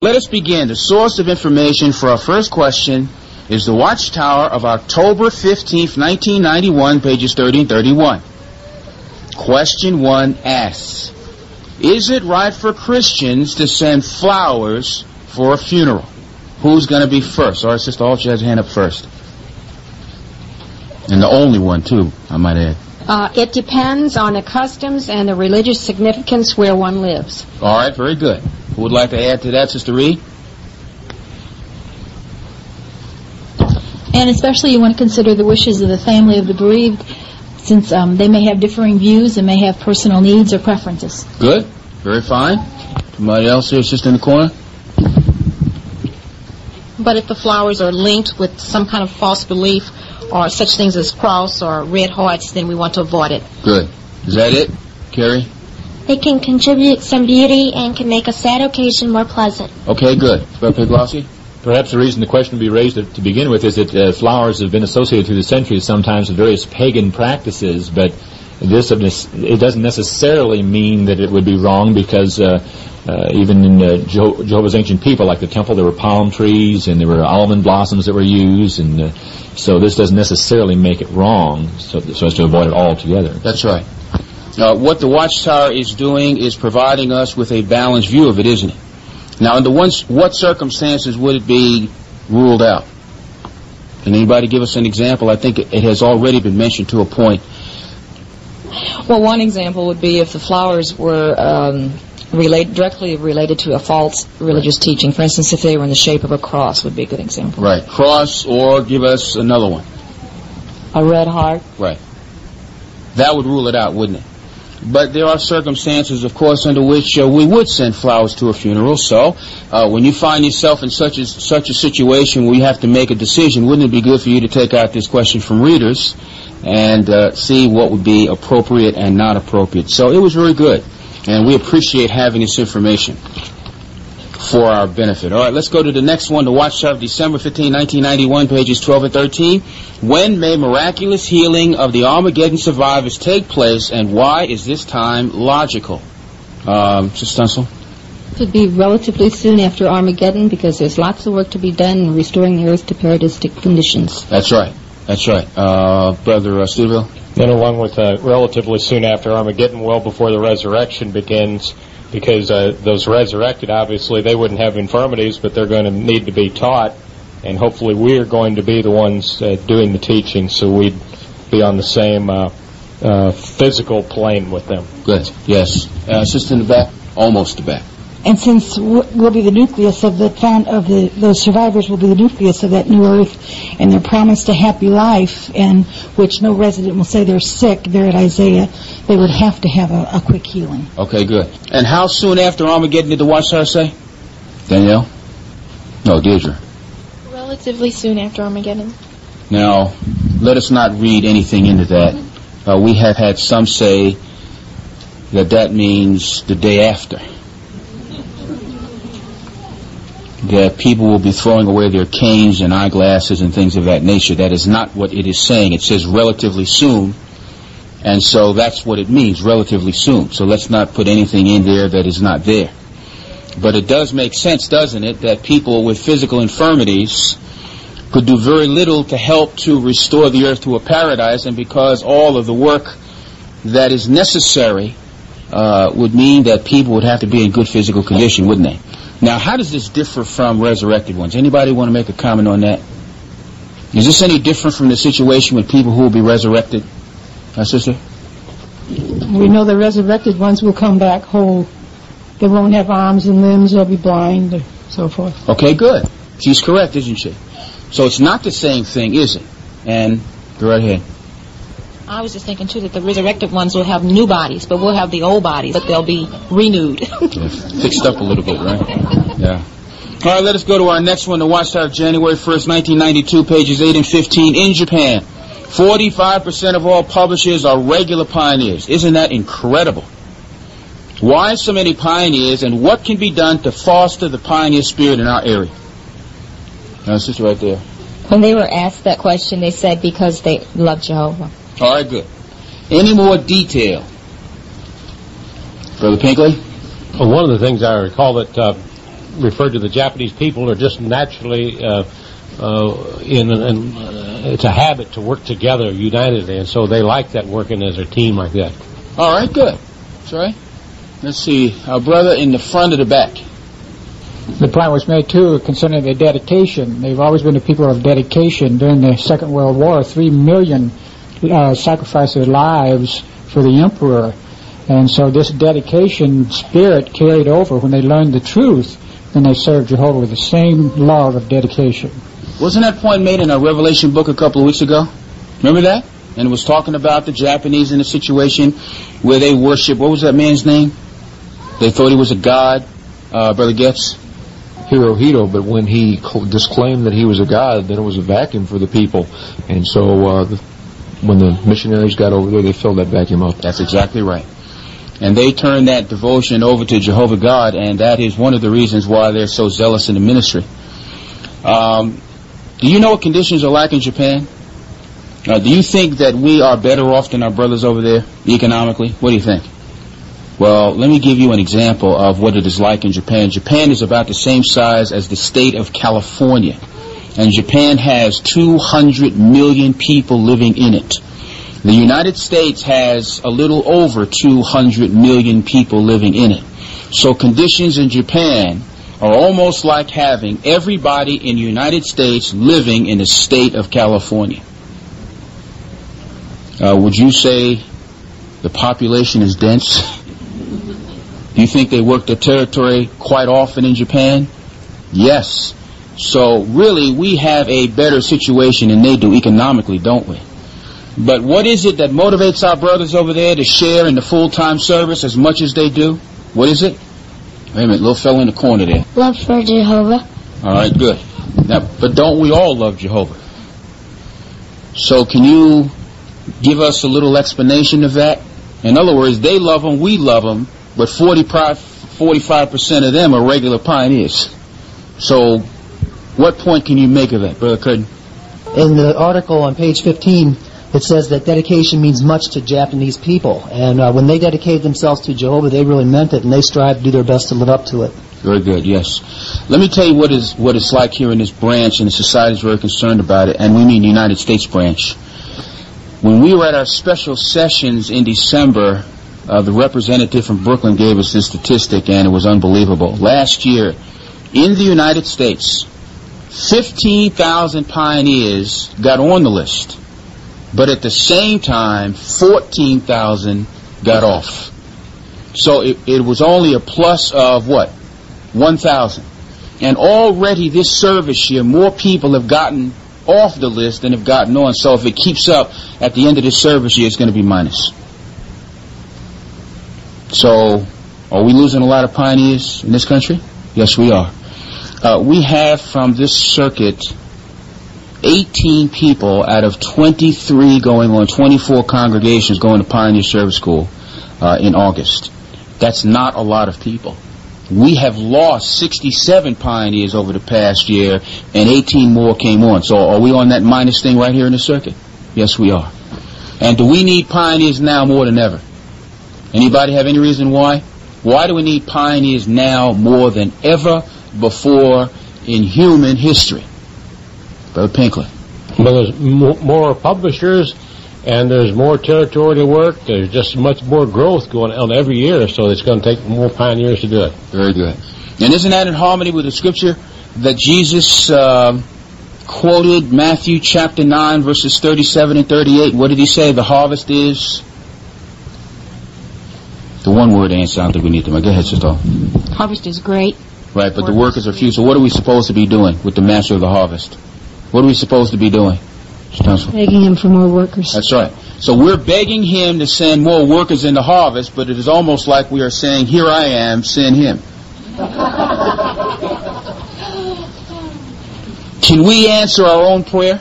Let us begin. The source of information for our first question is the Watchtower of October 15th, 1991, pages 30 and 31. Question 1 asks, is it right for Christians to send flowers for a funeral? Who's going to be first? All right, Sister Alt, she has her hand up first. And the only one, too, I might add. It depends on the customs and the religious significance where one lives. All right, very good. Who would like to add to that, Sister Reed? And especially you want to consider the wishes of the family of the bereaved, since they may have differing views and may have personal needs or preferences. Good. Very fine. Somebody else here, just in the corner? But if the flowers are linked with some kind of false belief or such things as cross or red hearts, then we want to avoid it. Good. Is that it, Carrie? They can contribute some beauty and can make a sad occasion more pleasant. Okay, good. Brother Piglossy? Perhaps the reason the question would be raised to begin with is that flowers have been associated through the centuries sometimes with various pagan practices, but it doesn't necessarily mean that it would be wrong, because even in Jehovah's ancient people, like the temple, there were palm trees and there were almond blossoms that were used, and so this doesn't necessarily make it wrong, so as to avoid it altogether. That's right. What the Watchtower is doing is providing us with a balanced view of it, isn't it? Now, under what circumstances would it be ruled out? Can anybody give us an example? I think it has already been mentioned to a point. Well, one example would be if the flowers were directly related to a false religious teaching. For instance, if they were in the shape of a cross would be a good example. Right. Cross, or give us another one. A red heart. Right. That would rule it out, wouldn't it? But there are circumstances, of course, under which we would send flowers to a funeral. So, when you find yourself in such a situation where you have to make a decision, wouldn't it be good for you to take out this question from readers and see what would be appropriate and not appropriate? So it was very good, and we appreciate having this information for our benefit. All right, let's go to the next one, the Watchtower of December 15, 1991, pages 12 and 13. When may miraculous healing of the Armageddon survivors take place, and why is this time logical? Sister Tunsil? It would be relatively soon after Armageddon, because there's lots of work to be done in restoring the earth to paradistic conditions. That's right. That's right. Brother Steville? Then along with relatively soon after Armageddon, well before the resurrection begins, because those resurrected, obviously, they wouldn't have infirmities, but they're going to need to be taught, and hopefully we're going to be the ones doing the teaching, so we'd be on the same physical plane with them. Good, yes. Sister in the back? Almost the back. And since we'll be the nucleus of those survivors will be the nucleus of that new earth, and they're promised a happy life, and which no resident will say they're sick, there at Isaiah, they would have to have a quick healing. Okay, good. And how soon after Armageddon did the Watchtower say? Danielle? No, Deirdre. Relatively soon after Armageddon. Now, let us not read anything into that. We have had some say that means the day after. That people will be throwing away their canes and eyeglasses and things of that nature. That is not what it is saying. It says relatively soon, and so that's what it means, relatively soon. So let's not put anything in there that is not there. But it does make sense, doesn't it, that people with physical infirmities could do very little to help to restore the earth to a paradise, and because all of the work that is necessary would mean that people would have to be in good physical condition, wouldn't they? Now, how does this differ from resurrected ones? Anybody want to make a comment on that? Is this any different from the situation with people who will be resurrected? Sister? We know the resurrected ones will come back whole. They won't have arms and limbs, they'll be blind, and so forth. Okay, good. She's correct, isn't she? So it's not the same thing, is it? And go right ahead. I was just thinking, too, that the resurrected ones will have new bodies, but we'll have the old bodies, but they'll be renewed. Yeah, fixed up a little bit, right? Yeah. All right, let us go to our next one, the Watchtower of January 1st, 1992, pages 8 and 15. In Japan, 45% of all publishers are regular pioneers. Isn't that incredible? Why so many pioneers, and what can be done to foster the pioneer spirit in our area? Now, sister right there. When they were asked that question, they said because they love Jehovah. All right, good. Any more detail? Brother Pinkley? Well, one of the things I recall that referred to the Japanese people are just naturally it's a habit to work together unitedly, and so they like that, working as a team like that. All right, good. Sorry. Let's see. Our brother in the front of the back. The point was made, too, concerning their dedication. They've always been the people of dedication. During the Second World War, 3 million sacrificed their lives for the emperor. And so this dedication spirit carried over when they learned the truth, and they served Jehovah with the same love of dedication. Wasn't that point made in our Revelation book a couple of weeks ago? Remember that? And it was talking about the Japanese in a situation where they worship, what was that man's name? They thought he was a god, Brother Getz? Hirohito, but when he disclaimed that he was a god, then it was a vacuum for the people. And so when the missionaries got over there, they filled that vacuum up. That's exactly right. And they turned that devotion over to Jehovah God, and that is one of the reasons why they're so zealous in the ministry. Do you know what conditions are like in Japan? Do you think that we are better off than our brothers over there economically? What do you think? Well, let me give you an example of what it is like in Japan. Japan is about the same size as the state of California, and Japan has 200 million people living in it. The United States has a little over 200 million people living in it. So conditions in Japan are almost like having everybody in the United States living in the state of California. Would you say the population is dense? Do you think they work their territory quite often in Japan? Yes. So really, we have a better situation than they do economically, don't we? But what is it that motivates our brothers over there to share in the full-time service as much as they do? What is it? Wait a minute, little fellow in the corner there. Love for Jehovah. All right, good. Now, but don't we all love Jehovah? So can you give us a little explanation of that? In other words, they love him, we love him, but 45% of them are regular pioneers. So what point can you make of that, Brother Curtin? In the article on page 15, it says that dedication means much to Japanese people. And when they dedicated themselves to Jehovah, they really meant it, and they strive to do their best to live up to it. Very good, yes. Let me tell you what it's like here in this branch, and the society is very concerned about it, and we mean the United States branch. When we were at our special sessions in December, the representative from Brooklyn gave us this statistic, and it was unbelievable. Last year, in the United States, 15,000 pioneers got on the list. But at the same time, 14,000 got off. So it was only a plus of what? 1,000. And already this service year, more people have gotten off the list than have gotten on. So if it keeps up, at the end of this service year, it's going to be minus. So, are we losing a lot of pioneers in this country? Yes, we are. We have from this circuit 18 people out of 23 going on, 24 congregations going to Pioneer Service School in August. That's not a lot of people. We have lost 67 pioneers over the past year, and 18 more came on. So are we on that minus thing right here in the circuit? Yes, we are. And do we need pioneers now more than ever? Anybody have any reason why? Why do we need pioneers now more than ever before in human history? Brother Pinkley. Well, there's more publishers, and there's more territory to work. There's just much more growth going on every year, so it's going to take more pioneers to do it. Very good. And isn't that in harmony with the scripture that Jesus quoted, Matthew chapter 9, verses 37 and 38? What did he say? The harvest is... The one-word answer, I don't think we need to make. Go ahead, Sister. Harvest is great. Right, but the workers are few. So what are we supposed to be doing with the master of the harvest? What are we supposed to be doing? Begging him for more workers. That's right. So we're begging him to send more workers in the harvest, but it is almost like we are saying, here I am, send him. Can we answer our own prayer?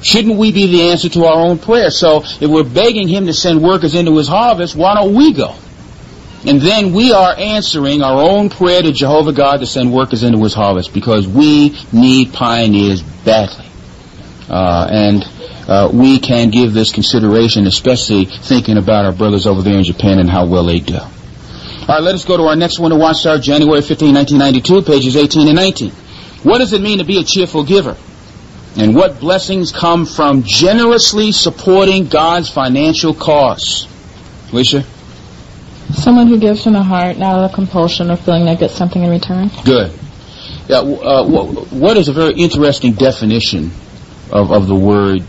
Shouldn't we be the answer to our own prayer? So if we're begging him to send workers into his harvest, why don't we go? And then we are answering our own prayer to Jehovah God to send workers into his harvest, because we need pioneers badly. And we can give this consideration, especially thinking about our brothers over there in Japan and how well they do. All right, let us go to our next one, the Watchtower, January 15, 1992, pages 18 and 19. What does it mean to be a cheerful giver? And what blessings come from generously supporting God's financial cause? Alicia? Someone who gives from the heart, not out of compulsion or feeling they get something in return. Good. Yeah, what is a very interesting definition of the word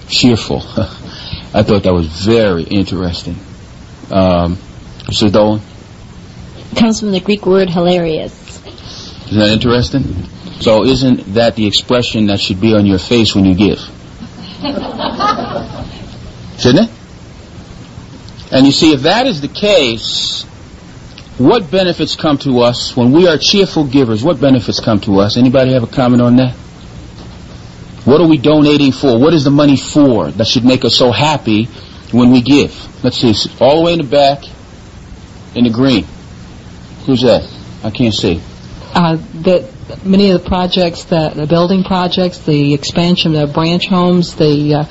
cheerful? I thought that was very interesting. Mr. Dolan? It comes from the Greek word hilarious. Isn't that interesting? So isn't that the expression that should be on your face when you give? Shouldn't it? And you see, if that is the case, what benefits come to us when we are cheerful givers? What benefits come to us? Anybody have a comment on that? What are we donating for? What is the money for that should make us so happy when we give? Let's see, all the way in the back, in the green. Who's that? I can't see. Many of the projects, the building projects, the expansion of branch homes, the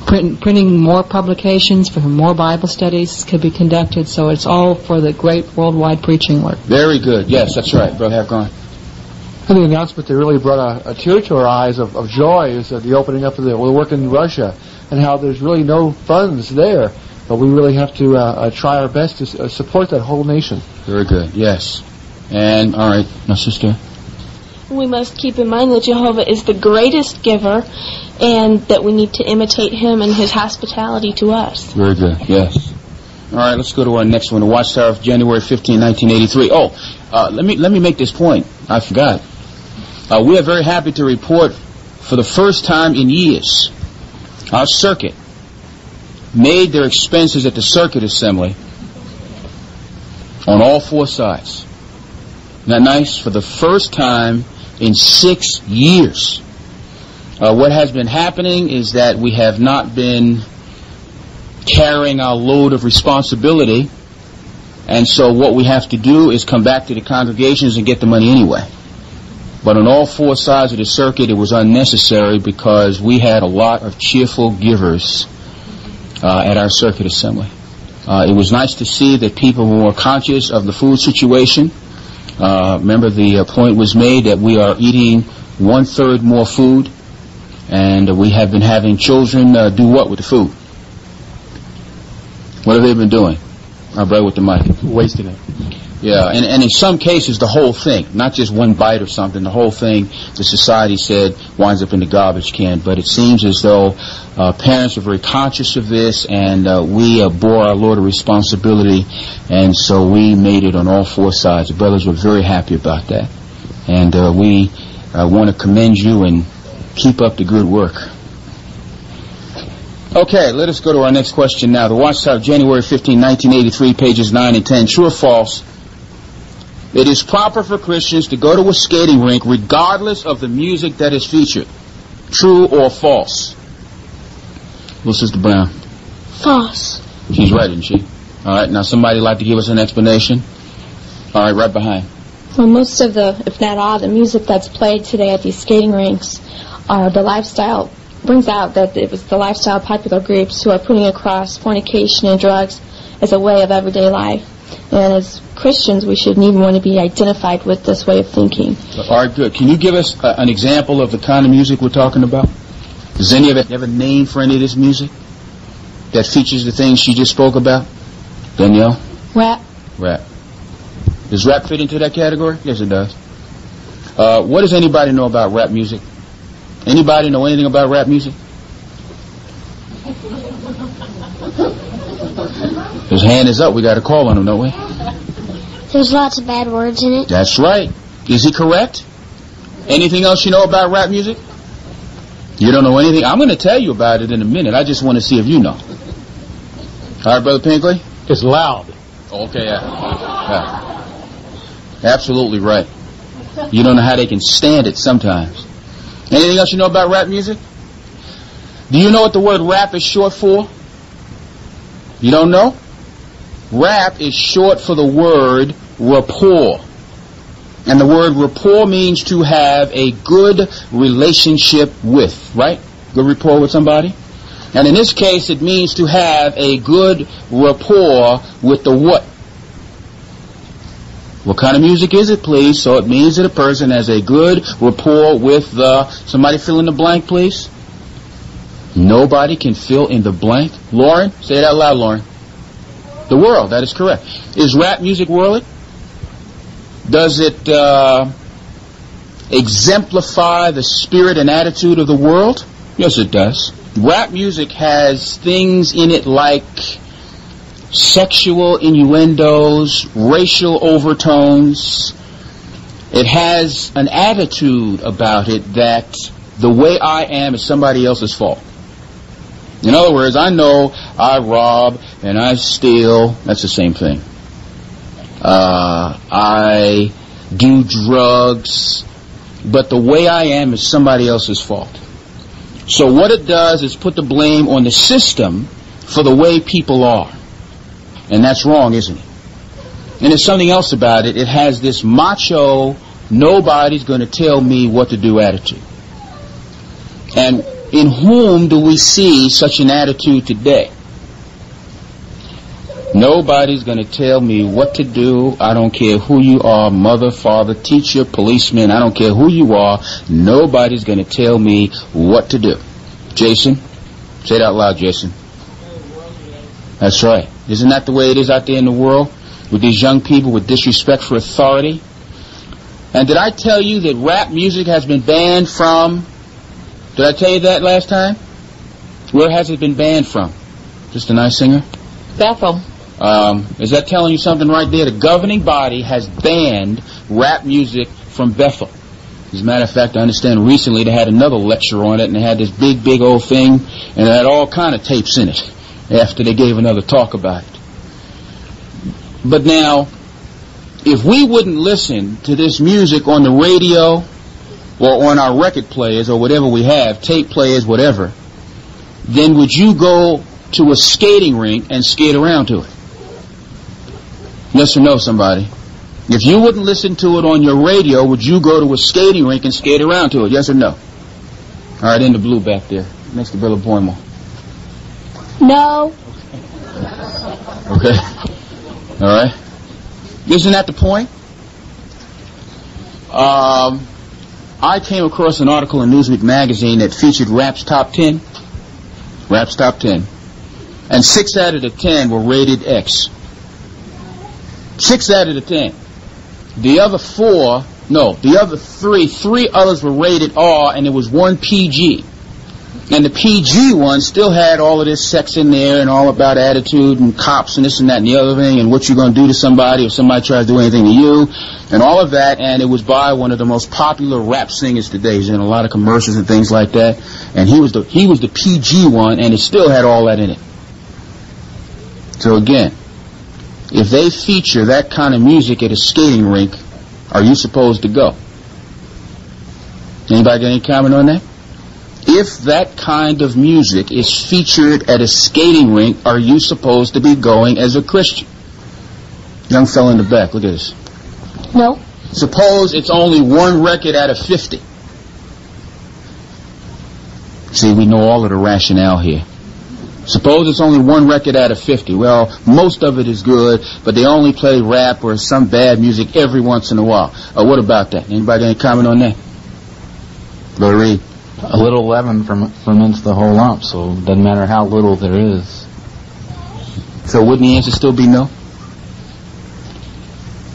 printing more publications for more Bible studies could be conducted. So it's all for the great worldwide preaching work. Very good. Yes, that's right. Brother Hafgone. I think the announcement that really brought a tear to our eyes of joy is the opening up of the work in Russia, and how there's really no funds there, but we really have to try our best to support that whole nation. Very good. Yes. And, all right, my sister. We must keep in mind that Jehovah is the greatest giver, and that we need to imitate him and his hospitality to us. Very good. Yes. All right, let's go to our next one, the Watchtower of January 15, 1983. Let me make this point. I forgot. We are very happy to report, for the first time in years, our circuit made their expenses at the circuit assembly on all four sides. Isn't that nice? For the first time in 6 years. What has been happening is that we have not been carrying our load of responsibility, and so what we have to do is come back to the congregations and get the money anyway. But on all four sides of the circuit, it was unnecessary because we had a lot of cheerful givers at our circuit assembly. It was nice to see that people were more conscious of the food situation. Remember, the point was made that we are eating 1/3 more food, and we have been having children do what with the food? What have they been doing? Our brother with the mic. Wasting it. Yeah, and in some cases, the whole thing, not just one bite or something, the whole thing, the society said, winds up in the garbage can. But it seems as though parents are very conscious of this, and we bore our load of responsibility, and so we made it on all four sides. The brothers were very happy about that. And we want to commend you and keep up the good work. Okay, let us go to our next question now. The Watchtower, January 15, 1983, pages 9 and 10. True or false? It is proper for Christians to go to a skating rink regardless of the music that is featured. True or false? Well, Sister Brown. False. She's right, isn't she? All right, now somebody like to give us an explanation? All right, right behind. Well, most of the, if not all, the music that's played today at these skating rinks are the lifestyle, brings out that it was the lifestyle popular groups who are putting across fornication and drugs as a way of everyday life. And as Christians, we shouldn't even want to be identified with this way of thinking. All right, good. Can you give us an example of the kind of music we're talking about? Does any of it have a name for any of this music that features the things she just spoke about? Danielle? Rap. Rap. Does rap fit into that category? Yes, it does. What does anybody know about rap music? Anybody know anything about rap music? His hand is up. We got to call on him, don't we? There's lots of bad words in it. That's right. Is he correct? Anything else you know about rap music? You don't know anything? I'm going to tell you about it in a minute. I just want to see if you know. All right, Brother Pinkley? It's loud. Okay, yeah. Absolutely right. You don't know how they can stand it sometimes. Anything else you know about rap music? Do you know what the word rap is short for? You don't know? Rap is short for the word rapport. And the word rapport means to have a good relationship with, right? Good rapport with somebody? And in this case, it means to have a good rapport with the what? What kind of music is it, please? So it means that a person has a good rapport with somebody fill in the blank, please. Nobody can fill in the blank. Lauren, say it out loud, Lauren. The world, that is correct. Is rap music worldly? Does it exemplify the spirit and attitude of the world? Yes, it does. Rap music has things in it like sexual innuendos, racial overtones. It has an attitude about it that the way I am is somebody else's fault. In other words, I know I rob and I steal. That's the same thing. I do drugs, but the way I am is somebody else's fault. So what it does is put the blame on the system for the way people are. And that's wrong, isn't it? And there's something else about it. It has this macho, nobody's going to tell me what to do attitude. And in whom do we see such an attitude today? Nobody's going to tell me what to do. I don't care who you are, mother, father, teacher, policeman. I don't care who you are. Nobody's going to tell me what to do. Jason? Say it out loud, Jason. That's right. Isn't that the way it is out there in the world? With these young people with disrespect for authority? And did I tell you that rap music has been banned from... Did I tell you that last time? Where has it been banned from? Just a nice singer? Bethel. Is that telling you something right there? The governing body has banned rap music from Bethel. As a matter of fact, I understand recently they had another lecture on it, and they had this big old thing, and it had all kind of tapes in it after they gave another talk about it. But now, if we wouldn't listen to this music on the radio or on our record players or whatever we have, tape players, whatever, then would you go to a skating rink and skate around to it? Yes or no, somebody? If you wouldn't listen to it on your radio, would you go to a skating rink and skate around to it? Yes or no? All right, in the blue back there, next to Brother Boymel. No. Okay. All right. Isn't that the point? I came across an article in Newsweek magazine that featured Rap's Top 10. Rap's Top 10. And 6 out of the 10 were rated X. 6 out of the 10. The other 3 others were rated R, and there was 1 PG. And the PG one still had all of this sex in there and all about attitude and cops and this and that and the other thing and what you're going to do to somebody if somebody tries to do anything to you and all of that. And it was by one of the most popular rap singers today. He's in a lot of commercials and things like that. And he was the PG one, and it still had all that in it. So again, if they feature that kind of music at a skating rink, are you supposed to go? Anybody got any comment on that? If that kind of music is featured at a skating rink, are you supposed to be going as a Christian? Young fella in the back, look at this. No. Suppose it's only 1 record out of 50. See, we know all of the rationale here. Suppose it's only 1 record out of 50. Well, most of it is good, but they only play rap or some bad music every once in a while. What about that? Anybody got any comment on that? Brother Reed. A little leaven ferments the whole lump, so it doesn't matter how little there is. So wouldn't the answer still be no?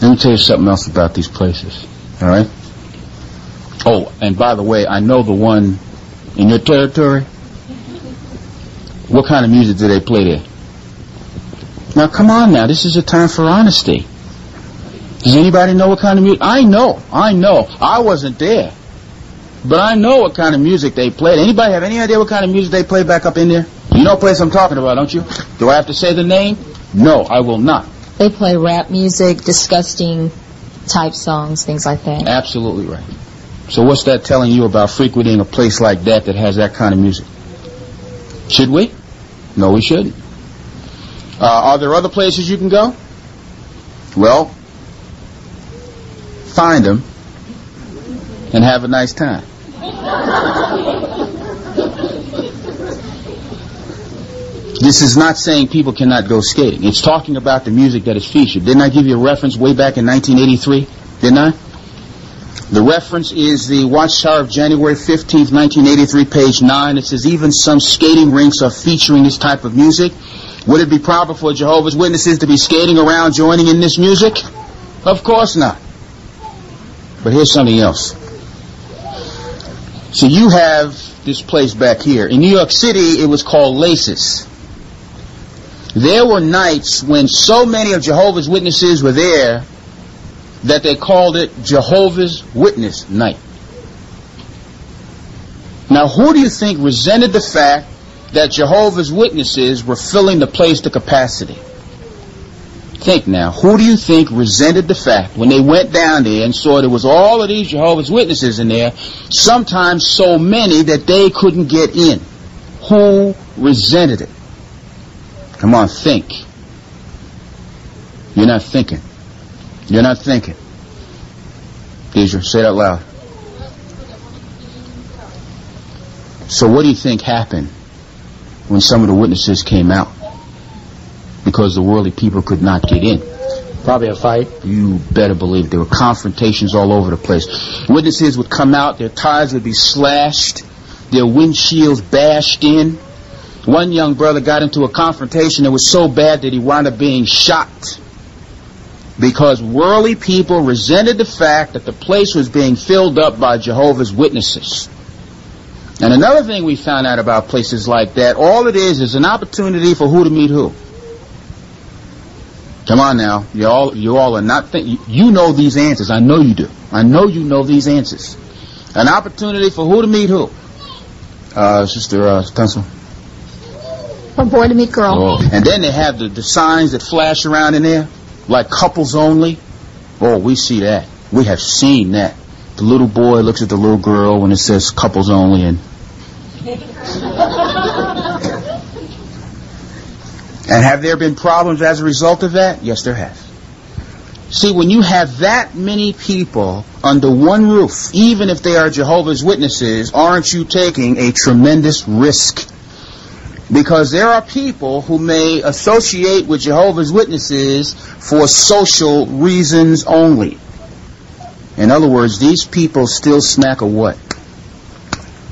Let me tell you something else about these places. All right? Oh, and by the way, I know the one in your territory. What kind of music do they play there? Now, come on now. This is a time for honesty. Does anybody know what kind of music? I know. I wasn't there. But I know what kind of music they played. Anybody have any idea what kind of music they play back up in there? You know what place I'm talking about, don't you? Do I have to say the name? No, I will not. They play rap music, disgusting type songs, things like that. Absolutely right. So what's that telling you about frequenting a place like that has that kind of music? Should we? No, we shouldn't. Are there other places you can go? Well, find them and have a nice time. This is not saying people cannot go skating. It's talking about the music that is featured. Didn't I give you a reference way back in 1983? Didn't I? The reference is the Watchtower of January 15th, 1983, page 9. It says, even some skating rinks are featuring this type of music. Would it be proper for Jehovah's Witnesses to be skating around joining in this music? Of course not. But here's something else. So you have this place back here. In New York City, it was called Laces. There were nights when so many of Jehovah's Witnesses were there that they called it Jehovah's Witness Night. Now, who do you think resented the fact that Jehovah's Witnesses were filling the place to capacity? Think now. Who do you think resented the fact when they went down there and saw there was all of these Jehovah's Witnesses in there, sometimes so many that they couldn't get in? Who resented it? Come on, think. You're not thinking. You're not thinking. Deidre, say that loud. So what do you think happened when some of the witnesses came out? Because the worldly people could not get in. Probably a fight. You better believe there were confrontations all over the place. Witnesses would come out, their tires would be slashed, their windshields bashed in. One young brother got into a confrontation that was so bad that he wound up being shot. Because worldly people resented the fact that the place was being filled up by Jehovah's Witnesses. And another thing we found out about places like that, all it is an opportunity for who to meet who. Come on now, you all are not you know these answers. I know you do. I know you know these answers. An opportunity for who to meet who. Sister Pencil. From boy to meet girl. Oh. And then they have the signs that flash around in there, like couples only. Oh, we see that. We have seen that. The little boy looks at the little girl when it says couples only, and have there been problems as a result of that? Yes, there have. See, when you have that many people under one roof, even if they are Jehovah's Witnesses, aren't you taking a tremendous risk? Because there are people who may associate with Jehovah's Witnesses for social reasons only. In other words, these people still smack a what?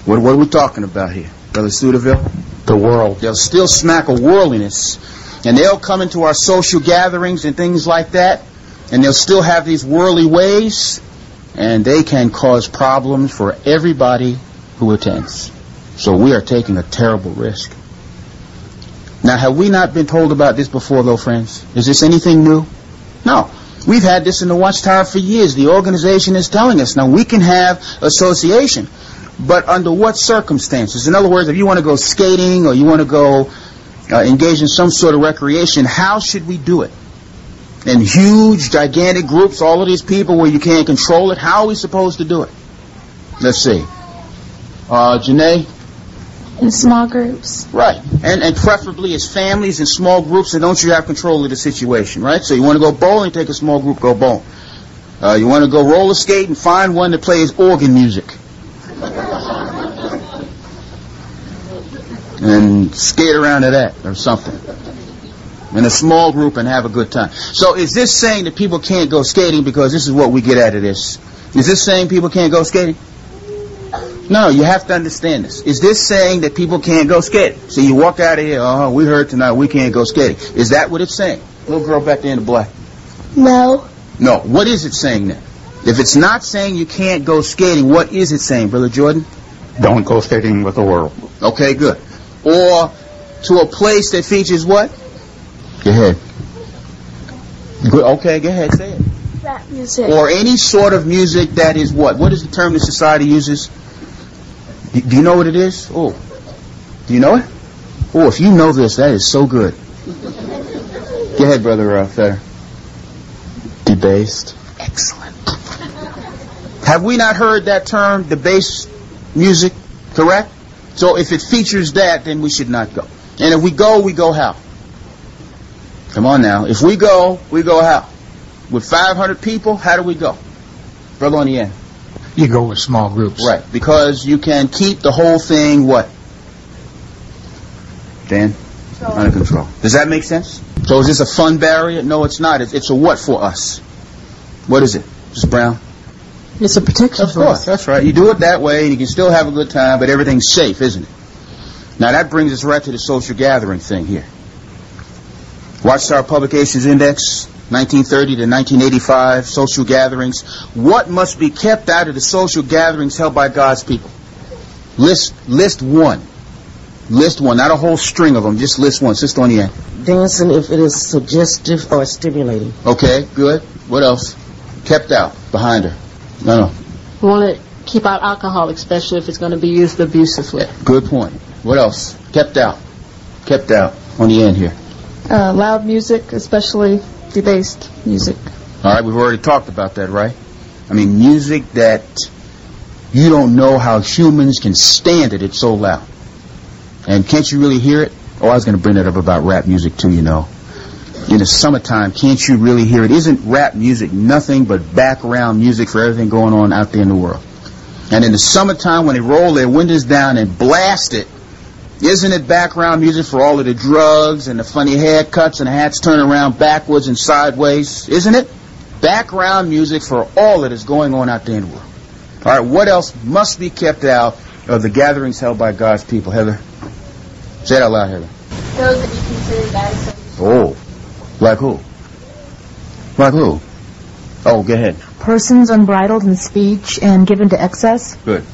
What are we talking about here, Brother Studeville? The world. They'll still smack a worldliness, and they'll come into our social gatherings and things like that, and they'll still have these worldly ways, and they can cause problems for everybody who attends. So we are taking a terrible risk. Now, have we not been told about this before, though, friends? Is this anything new? No. We've had this in the Watchtower for years. The organization is telling us. Now, we can have association, but under what circumstances? In other words, if you want to go skating or you want to go engage in some sort of recreation, how should we do it? In huge, gigantic groups, all of these people where you can't control it, how are we supposed to do it? Let's see. Janae? In small groups. Right. And preferably as families in small groups, and don't you have control of the situation, right? So you want to go bowling, take a small group, go bowling. You want to go roller skate and find one that plays organ music. And skate around to that or something. In a small group and have a good time. So is this saying that people can't go skating because this is what we get out of this? Is this saying people can't go skating? No, you have to understand this. Is this saying that people can't go skating? So you walk out of here, we heard tonight we can't go skating. Is that what it's saying? Little girl back there in the black. No. No. What is it saying then? If it's not saying you can't go skating, what is it saying, Brother Jordan? Don't go skating with the world. Okay, good. Or to a place that features what? Go ahead. Good. Okay, go ahead, say it. Rap music. Or any sort of music that is what? What is the term that society uses? Do you know what it is? Oh. Do you know it? Oh, if you know this, that is so good. Go ahead, Brother Fetter. Debased. Excellent. Have we not heard that term, debased music, correct? So if it features that, then we should not go. And if we go how? Come on now. If we go how? With 500 people, how do we go? Brother on the end. You go with small groups. Right, because you can keep the whole thing what? Dan? Under control. Does that make sense? So is this a fun barrier? No, it's not. It's a what for us? What is it, Mrs. Brown? It's a protection for us. Of course, that's right. You do it that way, and you can still have a good time, but everything's safe, isn't it? Now that brings us right to the social gathering thing here. Watchtower Publications Index, 1930 to 1985, social gatherings. What must be kept out of the social gatherings held by God's people? List one. List one, not a whole string of them, just list one. Sister on the end. Dancing if it is suggestive or stimulating. Okay, good. What else? Kept out, behind her. No. We want to keep out alcohol, especially if it's going to be used abusively. Good point. What else? Kept out. Kept out. On the end here. Loud music, especially debased music. All right, we've already talked about that, right? I mean, music that you don't know how humans can stand it. It's so loud. And can't you really hear it? Oh, I was going to bring that up about rap music too, you know. In the summertime, can't you really hear it? Isn't rap music nothing but background music for everything going on out there in the world? And in the summertime, when they roll their windows down and blast it, isn't it background music for all of the drugs and the funny haircuts and the hats turning around backwards and sideways? Isn't it? Background music for all that is going on out there in the world. All right, what else must be kept out of the gatherings held by God's people? Heather? Say it out loud, Heather. Those that you consider bad. Oh. Like who? Like who? Oh, go ahead. Persons unbridled in speech and given to excess. Good.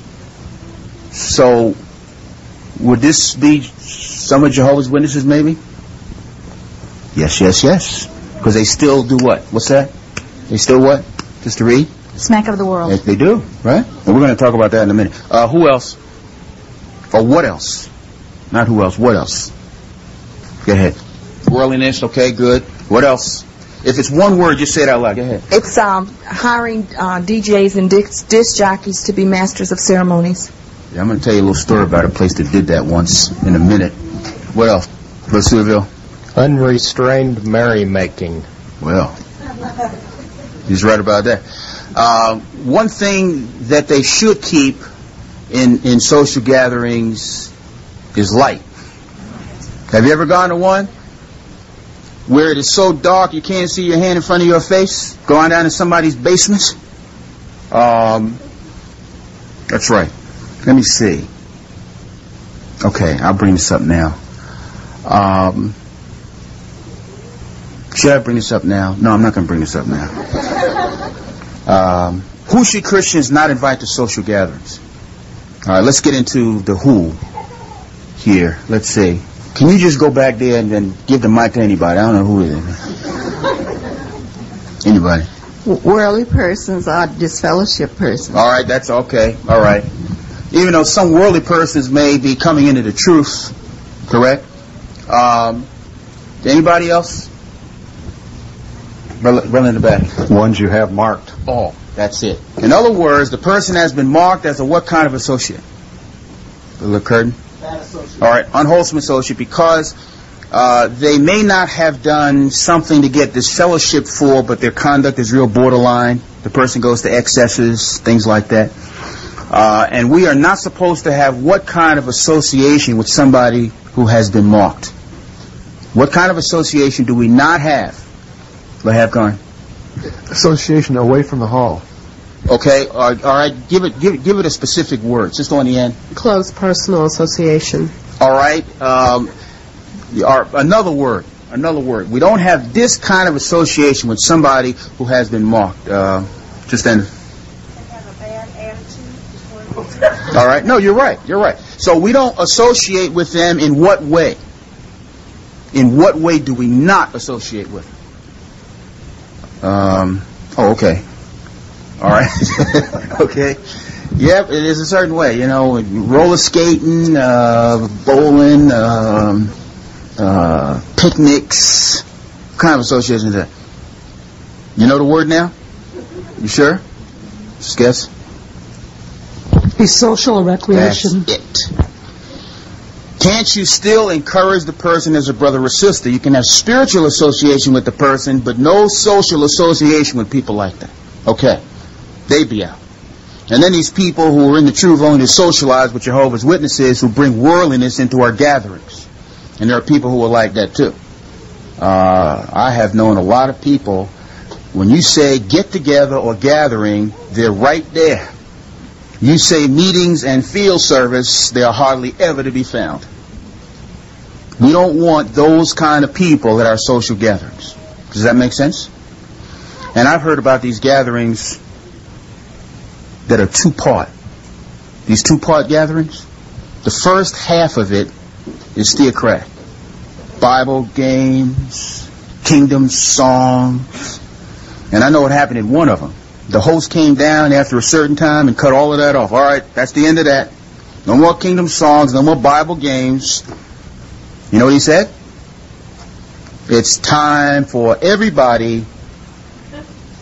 So, would this be some of Jehovah's Witnesses, maybe? Yes. Because they still do what? What's that? They still what? Just to read? Smack of the world. Yes, they do, right? And we're going to talk about that in a minute. Who else? Or what else? Not who else, what else? Go ahead. Worldliness, okay, good. What else? If it's one word, just say it out loud. Go ahead. It's hiring DJs and disc jockeys to be masters of ceremonies. Yeah, I'm going to tell you a little story about a place that did that once in a minute. What else? Brother Silvio? Unrestrained merrymaking. Well, he's right about that. One thing that they should keep in social gatherings is light. Have you ever gone to one where it is so dark you can't see your hand in front of your face, going down in somebody's basement? That's right. Let me see. Okay, I'll bring this up now. Should I bring this up now? No, I'm not going to bring this up now. Who should Christians not invite to social gatherings? All right, let's get into the who here. Let's see. Can you just go back there and then give the mic to anybody? I don't know who it is. Anybody? Worldly persons are disfellowship persons. All right, that's okay. All right. Even though some worldly persons may be coming into the truth, correct? Anybody else? Run in the back. Ones you have marked. Oh, that's it. In other words, the person has been marked as a what kind of associate? The curtain? All right, unwholesome associate, because they may not have done something to get this fellowship for, but their conduct is real borderline. The person goes to excesses, things like that. And we are not supposed to have what kind of association with somebody who has been marked? What kind of association do we not have? Lahabkar? Association away from the hall. Okay, all right. Give it a specific word. Just on the end. Close personal association. All right. Another word. We don't have this kind of association with somebody who has been marked. Just then. All right. No, you're right. So we don't associate with them in what way? In what way do we not associate with them? Okay. All right. Okay. Yep, it is a certain way. You know, roller skating, bowling, picnics. What kind of association is that? You know the word now? You sure? Just guess. Be social or recreation. That's it. Can't you still encourage the person as a brother or sister? You can have spiritual association with the person, but no social association with people like that. Okay. They be out. And then these people who are in the truth only to socialize with Jehovah's Witnesses who bring worldliness into our gatherings. And there are people who are like that too. I have known a lot of people, when you say get together or gathering, they're right there. You say meetings and field service, they are hardly ever to be found. We don't want those kind of people at our social gatherings. Does that make sense? And I've heard about these gatherings that are two-part. These two-part gatherings, the first half of it is theocratic. Bible games, kingdom songs. And I know what happened in one of them. The host came down after a certain time and cut all of that off. All right, that's the end of that. No more kingdom songs, no more Bible games. You know what he said? It's time for everybody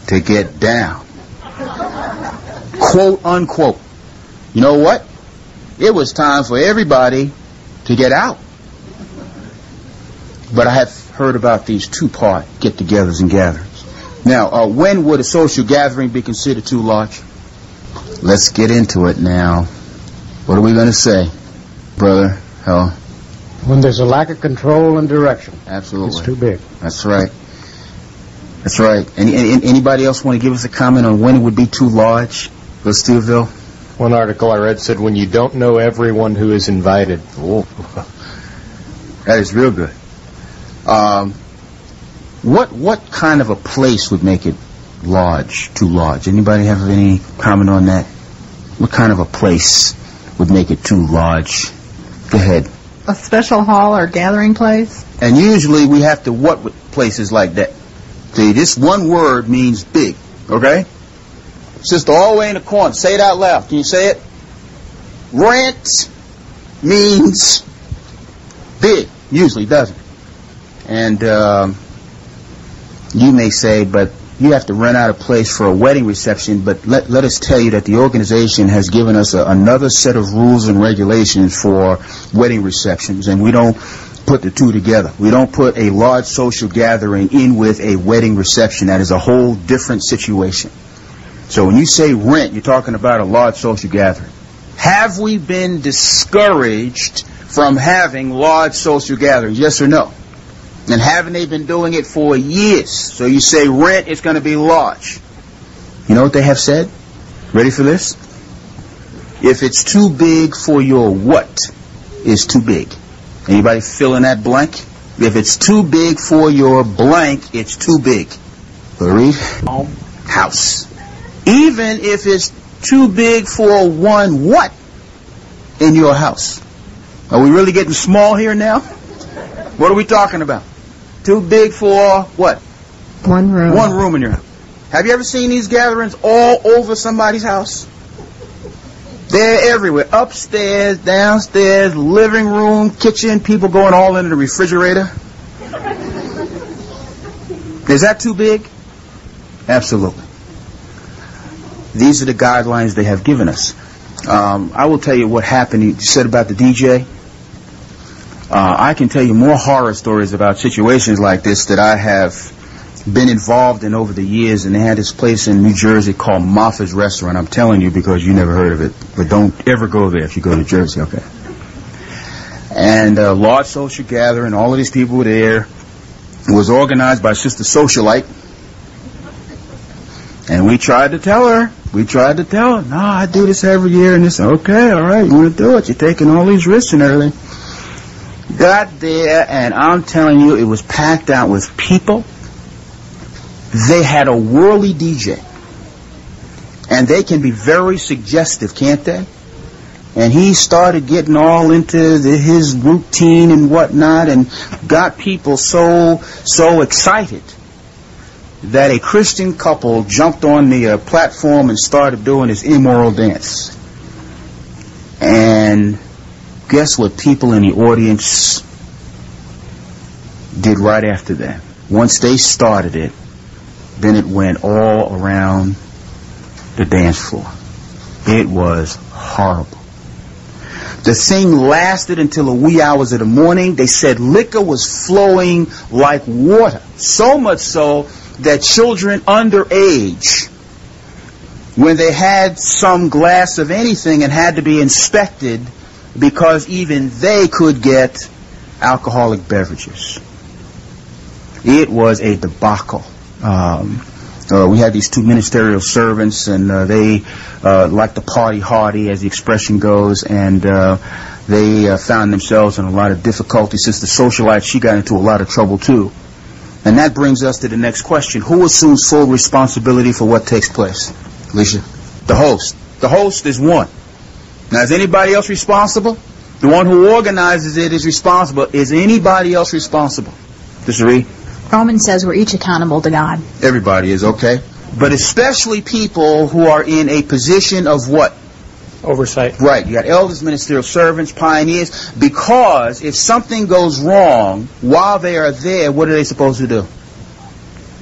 to get down. Quote, unquote. You know what? It was time for everybody to get out. But I have heard about these two-part get-togethers and gatherings. Now, when would a social gathering be considered too large? Let's get into it now. What are we going to say, Brother Hell? When there's a lack of control and direction. Absolutely. It's too big. That's right. That's right. Anybody else want to give us a comment on when it would be too large? Go Steelville. One article I read said when you don't know everyone who is invited. Oh, that is real good. What kind of a place would make it large, too large? Anybody have any comment on that? What kind of a place would make it too large? Go ahead. A special hall or gathering place? And usually we have to what with places like that? See, this one word means big, okay? Sister, all the way in the corner. Say it out loud. Can you say it? Rent means big, usually, doesn't it? And you may say, but you have to rent out a place for a wedding reception, but let us tell you that the organization has given us another set of rules and regulations for wedding receptions, and we don't put the two together. We don't put a large social gathering in with a wedding reception. That is a whole different situation. So when you say rent, you're talking about a large social gathering. Have we been discouraged from having large social gatherings? Yes or no? And haven't they been doing it for years? So you say rent, it's going to be large. You know what they have said? Ready for this? If it's too big for your what is too big? Anybody fill in that blank? If it's too big for your blank, it's too big. Read. House. Even if it's too big for one what in your house? Are we really getting small here now? What are we talking about? Too big for what? One room. One room in your house. Have you ever seen these gatherings all over somebody's house? They're everywhere. Upstairs, downstairs, living room, kitchen, people going all into the refrigerator. Is that too big? Absolutely. These are the guidelines they have given us. I will tell you what happened. You said about the DJ. I can tell you more horror stories about situations like this that I have been involved in over the years, and they had this place in New Jersey called Martha's Restaurant. I'm telling you because you never heard of it, but don't ever go there if you go to Jersey, okay? And a large social gathering, all of these people were there. It was organized by Sister Socialite, and we tried to tell her, no, I do this every year, and this, okay, all right, you want to do it, you're taking all these risks and everything. Got there, and I'm telling you, it was packed out with people. They had a whirly DJ. And they can be very suggestive, can't they? And he started getting all into his routine and whatnot, and got people so excited that a Christian couple jumped on the platform and started doing this immoral dance. And guess what people in the audience did right after that? Once they started it, then it went all around the dance floor. It was horrible. The thing lasted until the wee hours of the morning. They said liquor was flowing like water. So much so that children underage, when they had some glass of anything and had to be inspected, because even they could get alcoholic beverages. It was a debacle. We had these two ministerial servants, and they like to party hardy, as the expression goes, and they found themselves in a lot of difficulty. Since the socialite, she got into a lot of trouble too. And that brings us to the next question. Who assumes full responsibility for what takes place? Alicia? The host. The host is one. Now, is anybody else responsible? The one who organizes it is responsible. Is anybody else responsible? Sister Reed? Romans says we're each accountable to God. Everybody is, okay. But especially people who are in a position of what? Oversight. Right. You got elders, ministerial servants, pioneers. Because if something goes wrong while they are there, what are they supposed to do?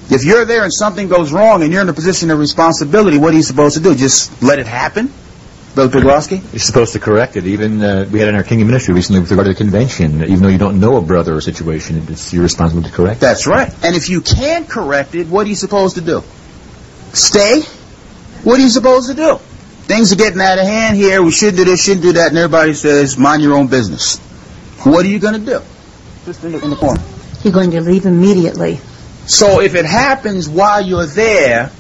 If you're there and something goes wrong and you're in a position of responsibility, what are you supposed to do? Just let it happen? Brother Piglovsky? You're supposed to correct it. Even we had in our Kingdom ministry recently with regard to the convention. Even though you don't know a brother or situation, it's your responsibility to correct it. That's right. And if you can't correct it, what are you supposed to do? Stay? What are you supposed to do? Things are getting out of hand here. We should do this, shouldn't do that, and everybody says, mind your own business. What are you going to do? Just in the corner. You're going to leave immediately. So if it happens while you're there,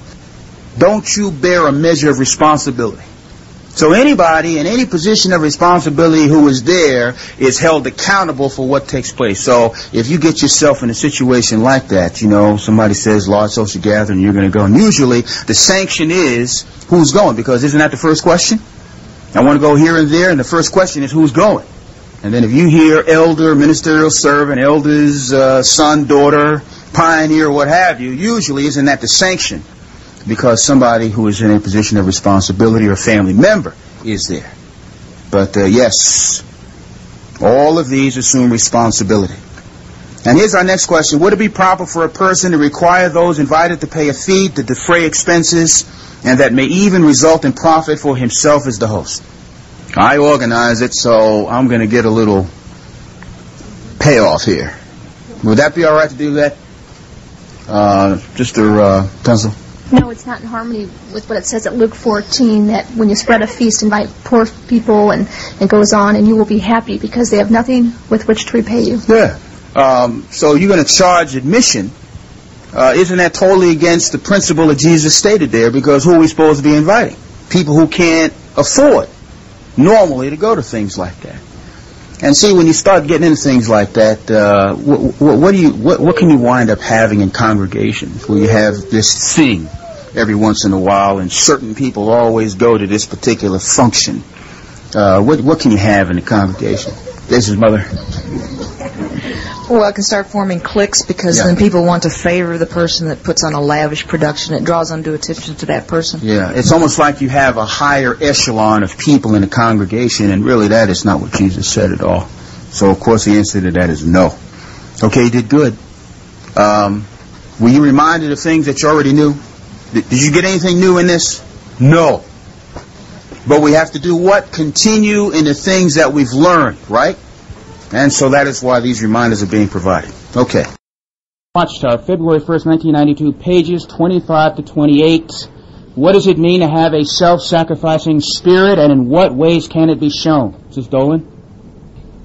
don't you bear a measure of responsibility? So anybody in any position of responsibility who is there is held accountable for what takes place. So if you get yourself in a situation like that, you know, somebody says large social gathering, you're going to go. And usually the sanction is who's going, because isn't that the first question? I want to go here and there, and the first question is who's going. And then if you hear elder, ministerial servant, elder's son, daughter, pioneer, what have you, usually isn't that the sanction? Because somebody who is in a position of responsibility or family member is there. But yes, all of these assume responsibility. And here's our next question. Would it be proper for a person to require those invited to pay a fee to defray expenses, and that may even result in profit for himself as the host? I organize it, so I'm going to get a little payoff here. Would that be all right to do that? Mr. Pencil? No, it's not in harmony with what it says at Luke 14, that when you spread a feast, invite poor people, and it goes on, and you will be happy because they have nothing with which to repay you. Yeah. So you're going to charge admission. Isn't that totally against the principle that Jesus stated there? Because who are we supposed to be inviting? People who can't afford normally to go to things like that. And see, when you start getting into things like that, what can you wind up having in congregations where you have this thing every once in a while, and certain people always go to this particular function? What can you have in the congregation? This is Mother. Well, I can start forming cliques, because then people want to favor the person that puts on a lavish production. It draws undue attention to that person. Yeah, it's almost like you have a higher echelon of people in the congregation, and really that is not what Jesus said at all. So, of course, the answer to that is no. Okay, you did good. Were you reminded of things that you already knew? Did you get anything new in this? No. But we have to do what? Continue in the things that we've learned, right? And so that is why these reminders are being provided. Okay. Watchtower, February 1st, 1992, pages 25 to 28. What does it mean to have a self-sacrificing spirit, and in what ways can it be shown? Mrs. Dolan?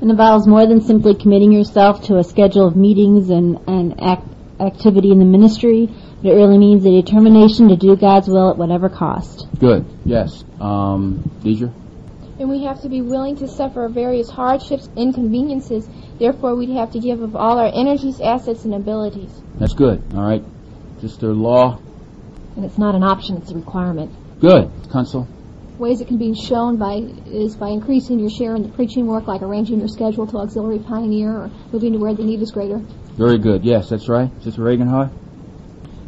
It involves more than simply committing yourself to a schedule of meetings and activity in the ministry. It really means a determination to do God's will at whatever cost. Good. Yes. Deidre? And we have to be willing to suffer various hardships, inconveniences. Therefore, we'd have to give of all our energies, assets, and abilities. That's good. All right. Sister Law? And it's not an option, it's a requirement. Good. Consul? Ways it can be shown by increasing your share in the preaching work, like arranging your schedule to auxiliary pioneer or moving to where the need is greater. Very good. Yes, that's right. Sister Reagan-Hart?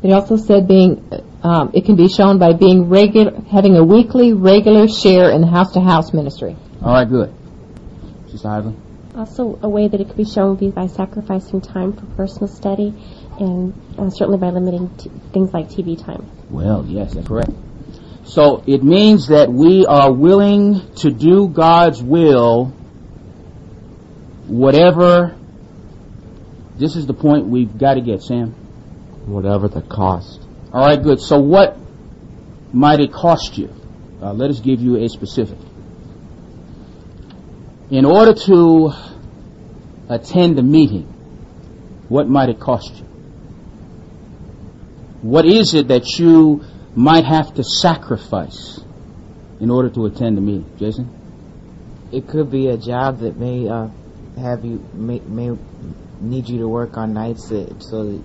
It also said it can be shown by having a weekly regular share in the house-to-house ministry. All right, good. Sister Ivan? Also, a way that it could be shown would be by sacrificing time for personal study, and certainly by limiting things like TV time. Well, yes, that's correct. So it means that we are willing to do God's will, whatever. This is the point we've got to get, Sam. Whatever the cost. All right, good. So what might it cost you? Let us give you a specific. In order to attend the meeting, what might it cost you? What is it that you might have to sacrifice in order to attend the meeting? Jason? It could be a job that may have you may need you to work on nights so that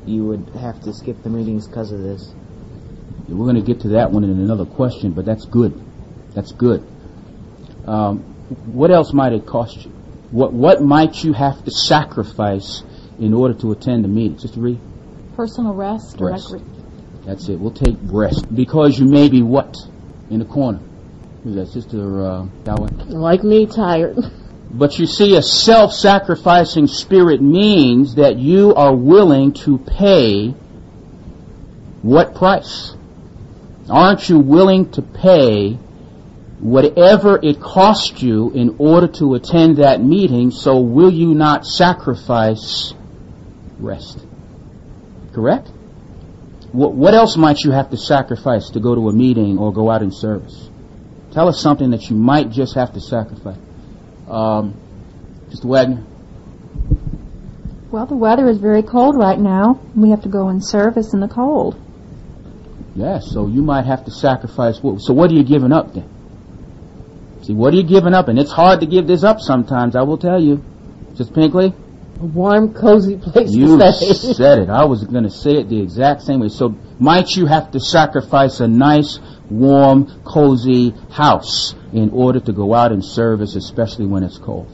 you would have to skip the meetings because of this. We're going to get to that one in another question, but that's good. That's good. What else might it cost you? What might you have to sacrifice in order to attend the meeting? Sister Reed? Personal rest. Rest. That's it. We'll take rest. Because you may be what? In the corner. Who's that, Sister Dawah? Like me, tired. But you see, a self-sacrificing spirit means that you are willing to pay what price? Aren't you willing to pay whatever it costs you in order to attend that meeting? So will you not sacrifice rest? Correct? What else might you have to sacrifice to go to a meeting or go out in service? Tell us something that you might just have to sacrifice. Mr. Wagner? Well, the weather is very cold right now. We have to go in service in the cold. Yes, so you might have to sacrifice. So what are you giving up then? See, what are you giving up? And it's hard to give this up sometimes, I will tell you. Just Pinkley? A warm, cozy place you to stay. You said it. I was going to say it the exact same way. So might you have to sacrifice a nice, warm, cozy house in order to go out in service, especially when it's cold?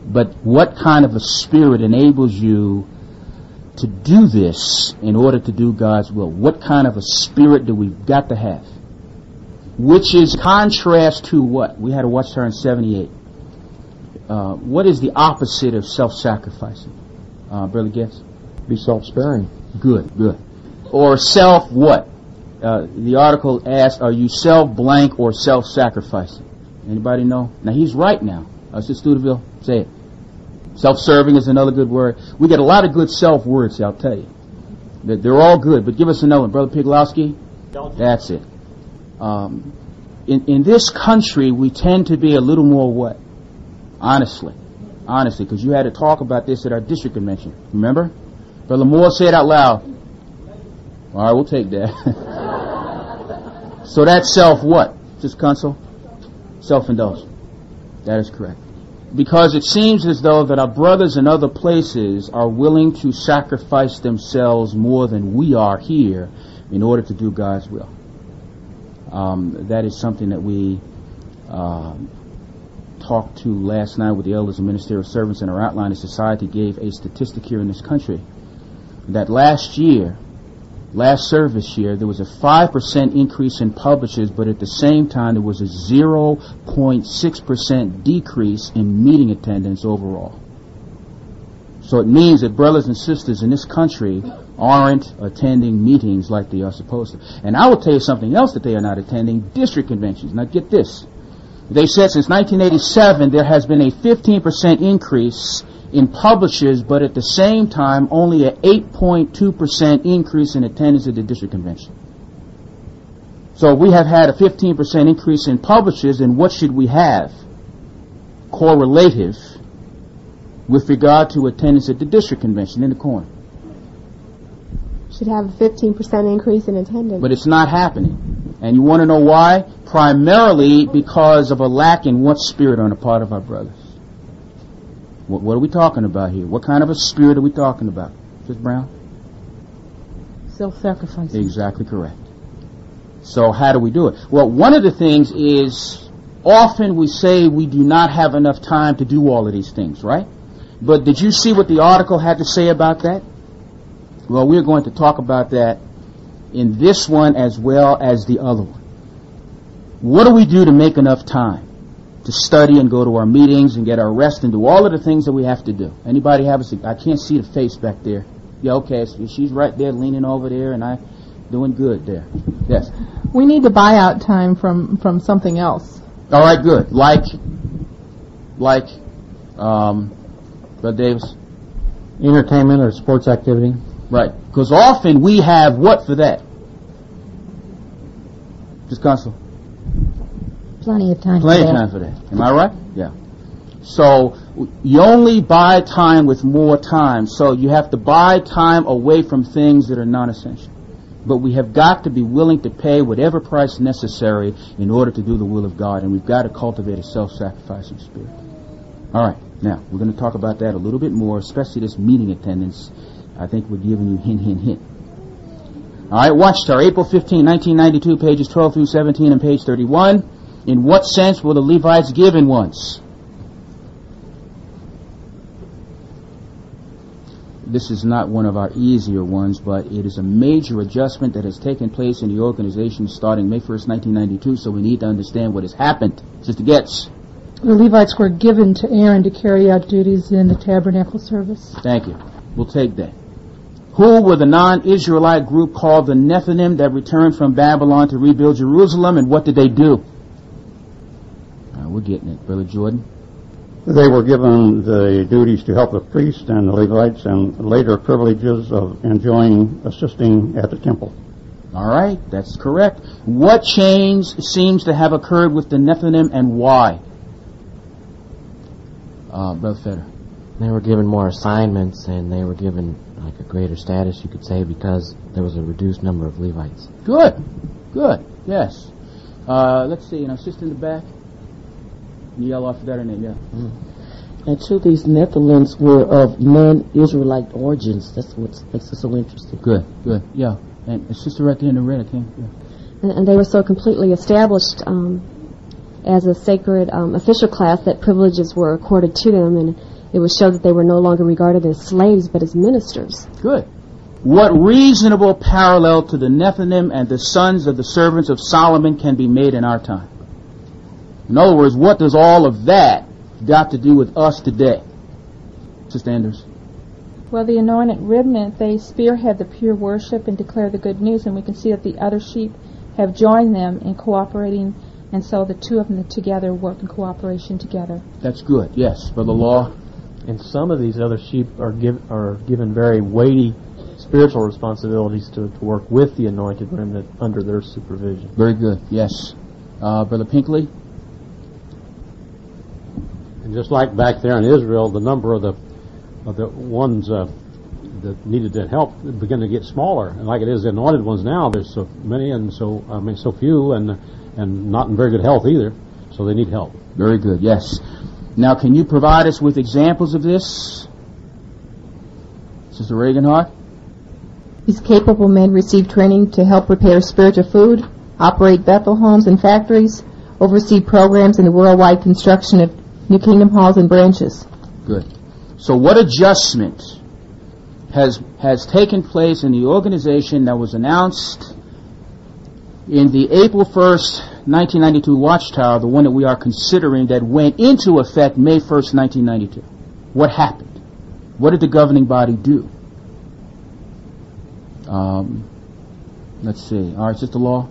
But what kind of a spirit enables you to do this in order to do God's will? What kind of a spirit do we got to have? Which is contrast to what? We had a Watchtower 78. What is the opposite of self-sacrificing? Brother Guess? Be self-sparing. Good, good. Or self what? The article asked, are you self-blank or self-sacrificing? Anybody know? Now he's right now. Sister Studeville, say it. Self-serving is another good word. We get a lot of good self-words, I'll tell you. They're all good, but give us another one. Brother Piglowski? That's it. In this country, we tend to be a little more what? Honestly, because you had to talk about this at our district convention. Remember? Brother Moore, say it out loud. All right, we'll take that. So that's self what? Just counsel? Self-indulgence. That is correct. Because it seems as though that our brothers in other places are willing to sacrifice themselves more than we are here in order to do God's will. That is something that we talked to last night with the elders and ministerial servants, and our outline of society gave a statistic here in this country that last service year, there was a 5% increase in publishers, but at the same time there was a 0.6% decrease in meeting attendance overall. So it means that brothers and sisters in this country aren't attending meetings like they are supposed to. And I will tell you something else that they are not attending: district conventions. Now get this. They said since 1987 there has been a 15% increase in publishers, but at the same time only an 8.2% increase in attendance at the district convention. So we have had a 15% increase in publishers, and what should we have correlative with regard to attendance at the district convention in the corner? Should have a 15% increase in attendance. But it's not happening. And you want to know why? Primarily because of a lack in what spirit on the part of our brothers. What are we talking about here? What kind of a spirit are we talking about? Ms. Brown? Self-sacrifice. Exactly correct. So how do we do it? Well, one of the things is often we say we do not have enough time to do all of these things, right? But did you see what the article had to say about that? Well, we're going to talk about that in this one as well as the other one. What do we do to make enough time to study and go to our meetings and get our rest and do all of the things that we have to do? Anybody have I can't see the face back there. Yeah, okay, so she's right there leaning over there, and I doing good there. Yes. We need to buy out time from something else. All right, good. Like Brother Davis? Entertainment or sports activity. Right. Because often we have what for that? Just Consul. Plenty of time for that. Am I right? Yeah. So you only buy time with more time. So you have to buy time away from things that are non-essential. But we have got to be willing to pay whatever price necessary in order to do the will of God. And we've got to cultivate a self-sacrificing spirit. All right. Now, we're going to talk about that a little bit more, especially this meeting attendance. I think we're giving you hint. All right, Watchtower, April 15, 1992, pages 12 through 17 and page 31. In what sense were the Levites given once? This is not one of our easier ones, but it is a major adjustment that has taken place in the organization starting May 1st, 1992, so we need to understand what has happened. Sister Getz. The Levites were given to Aaron to carry out duties in the tabernacle service. Thank you. We'll take that. Who were the non-Israelite group called the Nephilim that returned from Babylon to rebuild Jerusalem, and what did they do? We're getting it. Brother Jordan. They were given the duties to help the priests and the Levites, and later privileges of assisting at the temple. All right, that's correct. What change seems to have occurred with the Nephilim, and why? Brother Feder. They were given more assignments, and they were given like a greater status, you could say, because there was a reduced number of Levites. Good, yes. Let's see, sister in the back. You yell off that her name, yeah. And two of these Nephilims were of non-Israelite origins. That's what makes it so interesting. Good, yeah. And a sister right there in the red, I think. Yeah. And they were so completely established as a sacred official class that privileges were accorded to them, and it would show that they were no longer regarded as slaves but as ministers. Good. What reasonable parallel to the Nephilim and the sons of the servants of Solomon can be made in our time? In other words, what does all of that got to do with us today? Sister Anders. Well, the anointed remnant, they spearhead the pure worship and declare the good news, and we can see that the other sheep have joined them in cooperating, and so the two of them together work in cooperation together. That's good, yes. Brother Law. And some of these other sheep are given very weighty spiritual responsibilities to work with the anointed remnant under their supervision. Very good, yes. Brother Pinkley. And just like back there in Israel, the number of the ones that needed that help began to get smaller. And like it is the anointed ones now, there's so many and so few, and not in very good health either. So they need help. Very good, yes. Now, can you provide us with examples of this? Sister Reaganhart? These capable men receive training to help prepare spiritual food, operate Bethel homes and factories, oversee programs in the worldwide construction of New Kingdom halls and branches. Good. So what adjustment has taken place in the organization that was announced in the April 1st, 1992 Watchtower, the one that we are considering, that went into effect May 1st, 1992? What happened? What did the governing body do? Let's see. All right, Sister Law.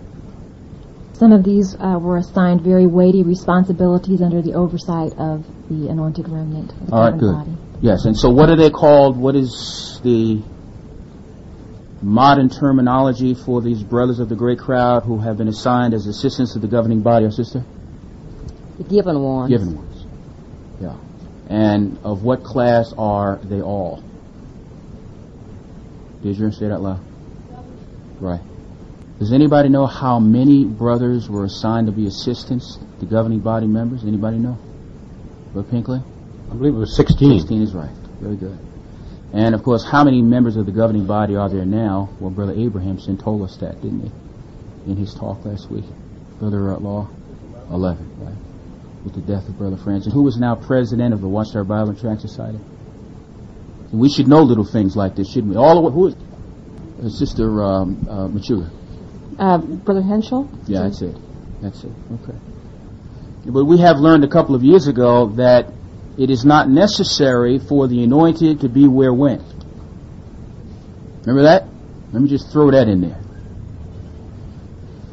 Some of these were assigned very weighty responsibilities under the oversight of the anointed remnant of the all right, good. body. Yes, and so what are they called? What is the modern terminology for these brothers of the great crowd who have been assigned as assistants to the governing body, or sister? The given ones. Given ones. Yeah. And of what class are they all? Did you say that loud? Right. Does anybody know how many brothers were assigned to be assistants to governing body members? Anybody know? Brother Pinkley? I believe it was 16. 16 is right. Very good. And, of course, how many members of the governing body are there now? Well, Brother Abrahamson told us that, didn't he, in his talk last week? Brother Law? 11, right? With the death of Brother Francis, who is now president of the Watchtower Bible and Tract Society. And we should know little things like this, shouldn't we? All of who is Sister Machuga? Brother Henschel? Yeah, that's it. Okay. But we have learned a couple of years ago that it is not necessary for the anointed to be where when. Remember that? Let me just throw that in there.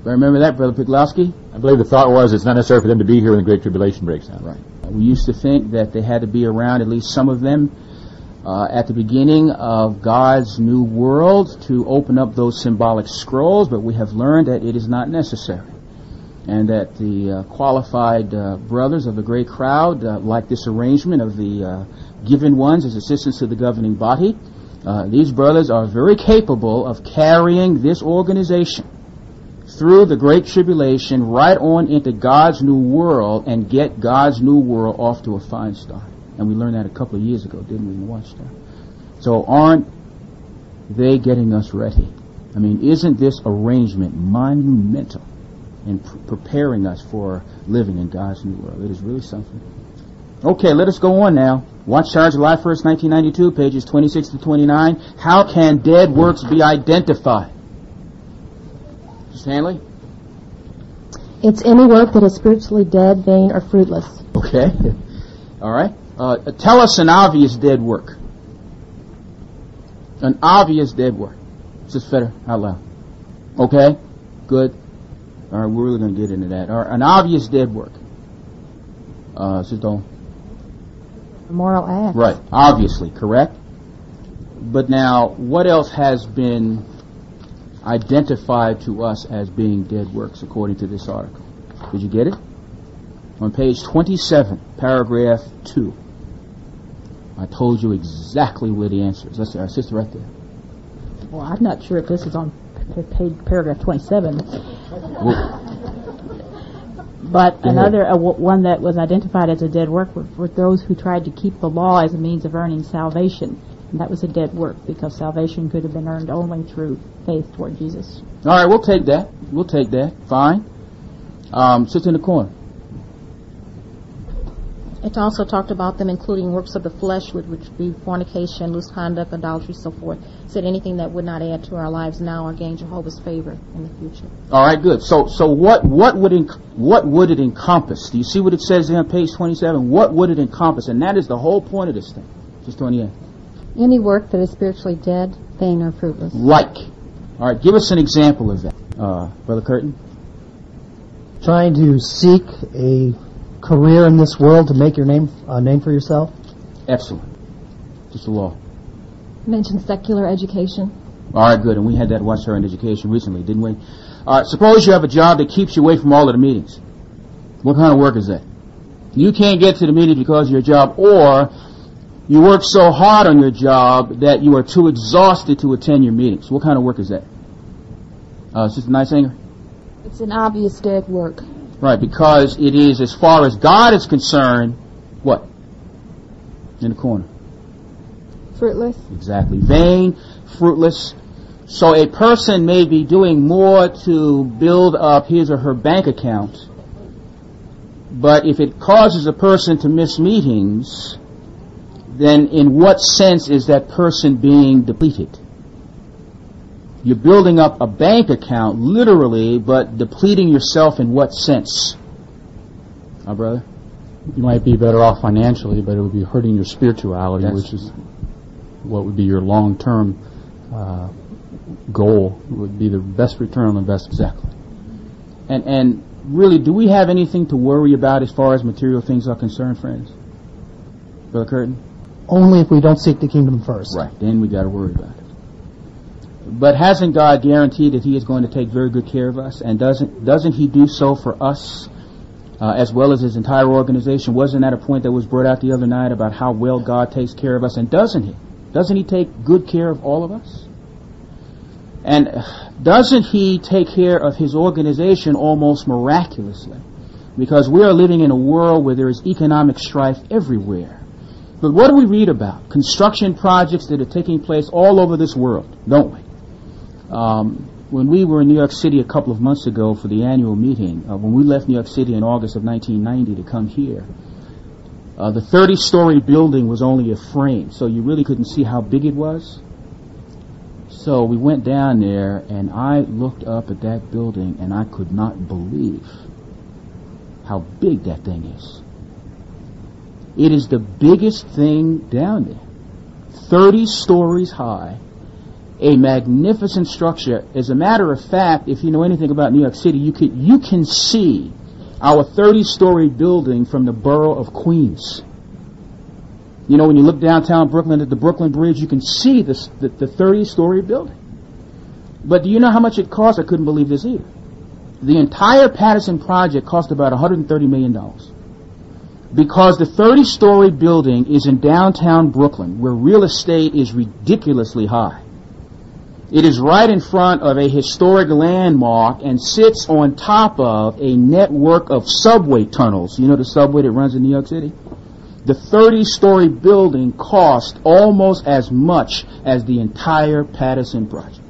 Remember that, Brother Piglowski? I believe the thought was it's not necessary for them to be here when the Great Tribulation breaks out. Right. We used to think that they had to be around, at least some of them, at the beginning of God's new world to open up those symbolic scrolls, but we have learned that it is not necessary. and that the qualified brothers of the great crowd like this arrangement of the given ones as assistants to the governing body. These brothers are very capable of carrying this organization through the great tribulation right on into God's new world and get God's new world off to a fine start. And we learned that a couple of years ago, didn't we, in Watchtower? So aren't they getting us ready? I mean, isn't this arrangement monumental in preparing us for living in God's new world? It is really something. Okay, let us go on now. Watchtower, July 1st, 1992, pages 26 to 29. How can dead works be identified? Stanley? It's any work that is spiritually dead, vain, or fruitless. Okay. All right. Tell us an obvious dead work. An obvious dead work. Just better out loud. Okay. Good. All right. We're really going to get into that. All right. An obvious dead work. Sister. Moral act. Right. Obviously. Correct. But now, what else has been identified to us as being dead works according to this article? Did you get it? On page 27, paragraph 2. I told you exactly where the answer is. That's our sister right there. Well, I'm not sure if this is on page paragraph 27. But another one that was identified as a dead work were those who tried to keep the law as a means of earning salvation. And that was a dead work because salvation could have been earned only through faith toward Jesus. All right, we'll take that. We'll take that. Fine. Sit in the corner. It also talked about them including works of the flesh, which would be fornication, loose conduct, adultery, so forth. It said anything that would not add to our lives now or gain Jehovah's favor in the future. All right, good. So what would it encompass? Do you see what it says there on page 27? What would it encompass? And that is the whole point of this thing. Just on the end. Any work that is spiritually dead, vain, or fruitless. Like. All right, give us an example of that, Brother Curtin. Trying to seek a career in this world to make your name for yourself. Excellent. Just the law. Mention secular education. All right, good. And we had that Watchtower in education recently, didn't we? All right, suppose you have a job that keeps you away from all of the meetings. What kind of work is that? You can't get to the meetings because of your job, or you work so hard on your job that you are too exhausted to attend your meetings. What kind of work is that? Sister Nightsinger? It's an obvious dead work. Right, because it is, as far as God is concerned, what? In the corner. Fruitless. Exactly. Vain, fruitless. So a person may be doing more to build up his or her bank account, but if it causes a person to miss meetings, then in what sense is that person being depleted? You're building up a bank account, literally, but depleting yourself in what sense? Our brother? You might be better off financially, but it would be hurting your spirituality, which is what would be your long-term goal. It would be the best return on investment. Exactly. And really, do we have anything to worry about as far as material things are concerned, friends? Brother Curtin? Only if we don't seek the kingdom first. Right, then we got to worry about it. But hasn't God guaranteed that He is going to take very good care of us? And doesn't He do so for us as well as His entire organization? Wasn't that a point that was brought out the other night about how well God takes care of us? And doesn't He? Doesn't He take good care of all of us? And doesn't He take care of His organization almost miraculously? Because we are living in a world where there is economic strife everywhere. But what do we read about? Construction projects that are taking place all over this world, don't we? When we were in New York City a couple of months ago for the annual meeting, when we left New York City in August of 1990 to come here, the 30-story building was only a frame, so you really couldn't see how big it was. So we went down there, and I looked up at that building, and I could not believe how big that thing is. It is the biggest thing down there. 30 stories high. A magnificent structure. As a matter of fact, if you know anything about New York City, you can see our 30-story building from the borough of Queens. You know, when you look downtown Brooklyn at the Brooklyn Bridge, you can see the 30-story building. But do you know how much it cost? I couldn't believe this either. The entire Patterson project cost about $130 million. Because the 30-story building is in downtown Brooklyn, where real estate is ridiculously high. It is right in front of a historic landmark and sits on top of a network of subway tunnels. You know the subway that runs in New York City? The 30-story building cost almost as much as the entire Patterson project.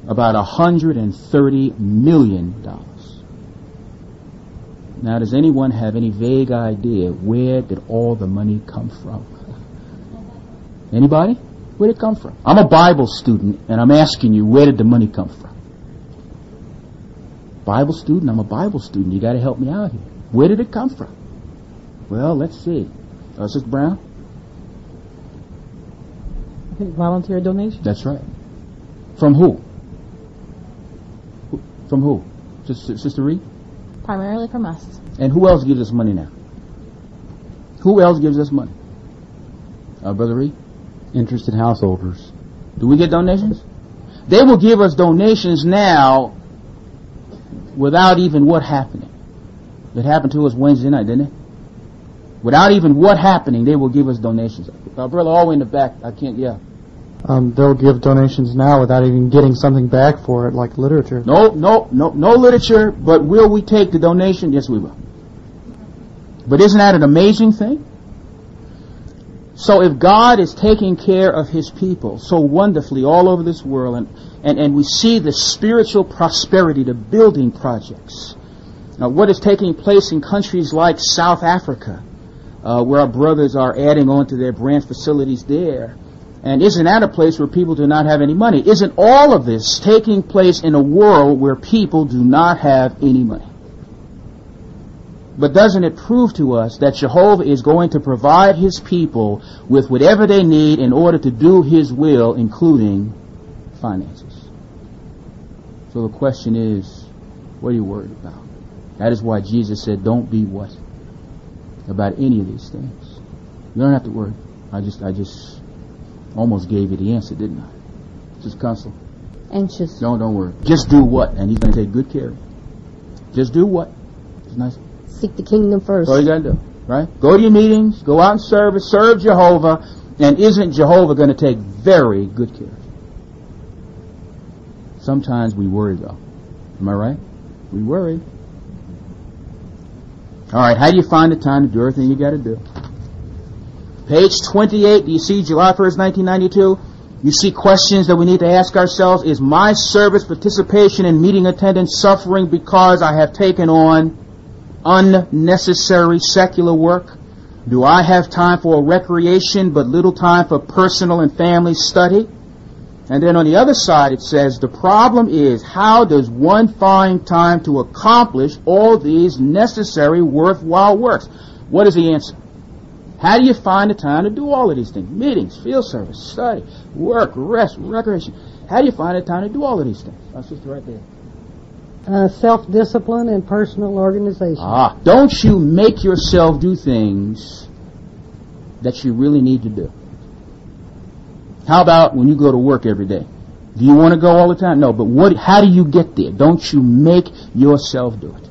About $130 million. Now, does anyone have any vague idea where did all the money come from? Anybody? Where did it come from? I'm a Bible student, and I'm asking you, where did the money come from? Bible student? I'm a Bible student. You got to help me out here. Where did it come from? Well, let's see. Sister Brown? I think volunteer donation. That's right. From who? From who? Sister Reed? Primarily from us. And who else gives us money now? Who else gives us money? Brother Reed? Interested householders. Do we get donations? They will give us donations now without even what happening. It happened to us Wednesday night, didn't it? Without even what happening, they will give us donations. Brother, all the way in the back, I can't, yeah. They'll give donations now without even getting something back for it, like literature. No literature, but will we take the donation? Yes, we will. But isn't that an amazing thing? So if God is taking care of His people so wonderfully all over this world, and we see the spiritual prosperity, the building projects, now what is taking place in countries like South Africa, where our brothers are adding on to their branch facilities there, and isn't that a place where people do not have any money? Isn't all of this taking place in a world where people do not have any money? But doesn't it prove to us that Jehovah is going to provide His people with whatever they need in order to do His will, including finances? So the question is, what are you worried about? That is why Jesus said, don't be what? About any of these things. You don't have to worry. I just almost gave you the answer, didn't I? Just counsel. Anxious. Don't worry. Just do what? And He's going to take good care of you. Just do what? It's nice. Seek the kingdom first. That's all you got to do, right? Go to your meetings, go out and serve Jehovah, and isn't Jehovah going to take very good care of you? Sometimes we worry, though. Am I right? We worry. All right, how do you find the time to do everything you got to do? Page 28, do you see July 1st, 1992? You see questions that we need to ask ourselves. Is my service participation and meeting attendance suffering because I have taken on unnecessary secular work? Do I have time for recreation but little time for personal and family study? And then on the other side it says, the problem is, how does one find time to accomplish all these necessary worthwhile works? What is the answer? How do you find the time to do all of these things? Meetings, field service, study, work, rest, recreation. How do you find the time to do all of these things? Our sister right there. Self-discipline and personal organization. Don't you make yourself do things that you really need to do. How about when you go to work every day? Do you want to go all the time? No, but how do you get there? Don't you make yourself do it?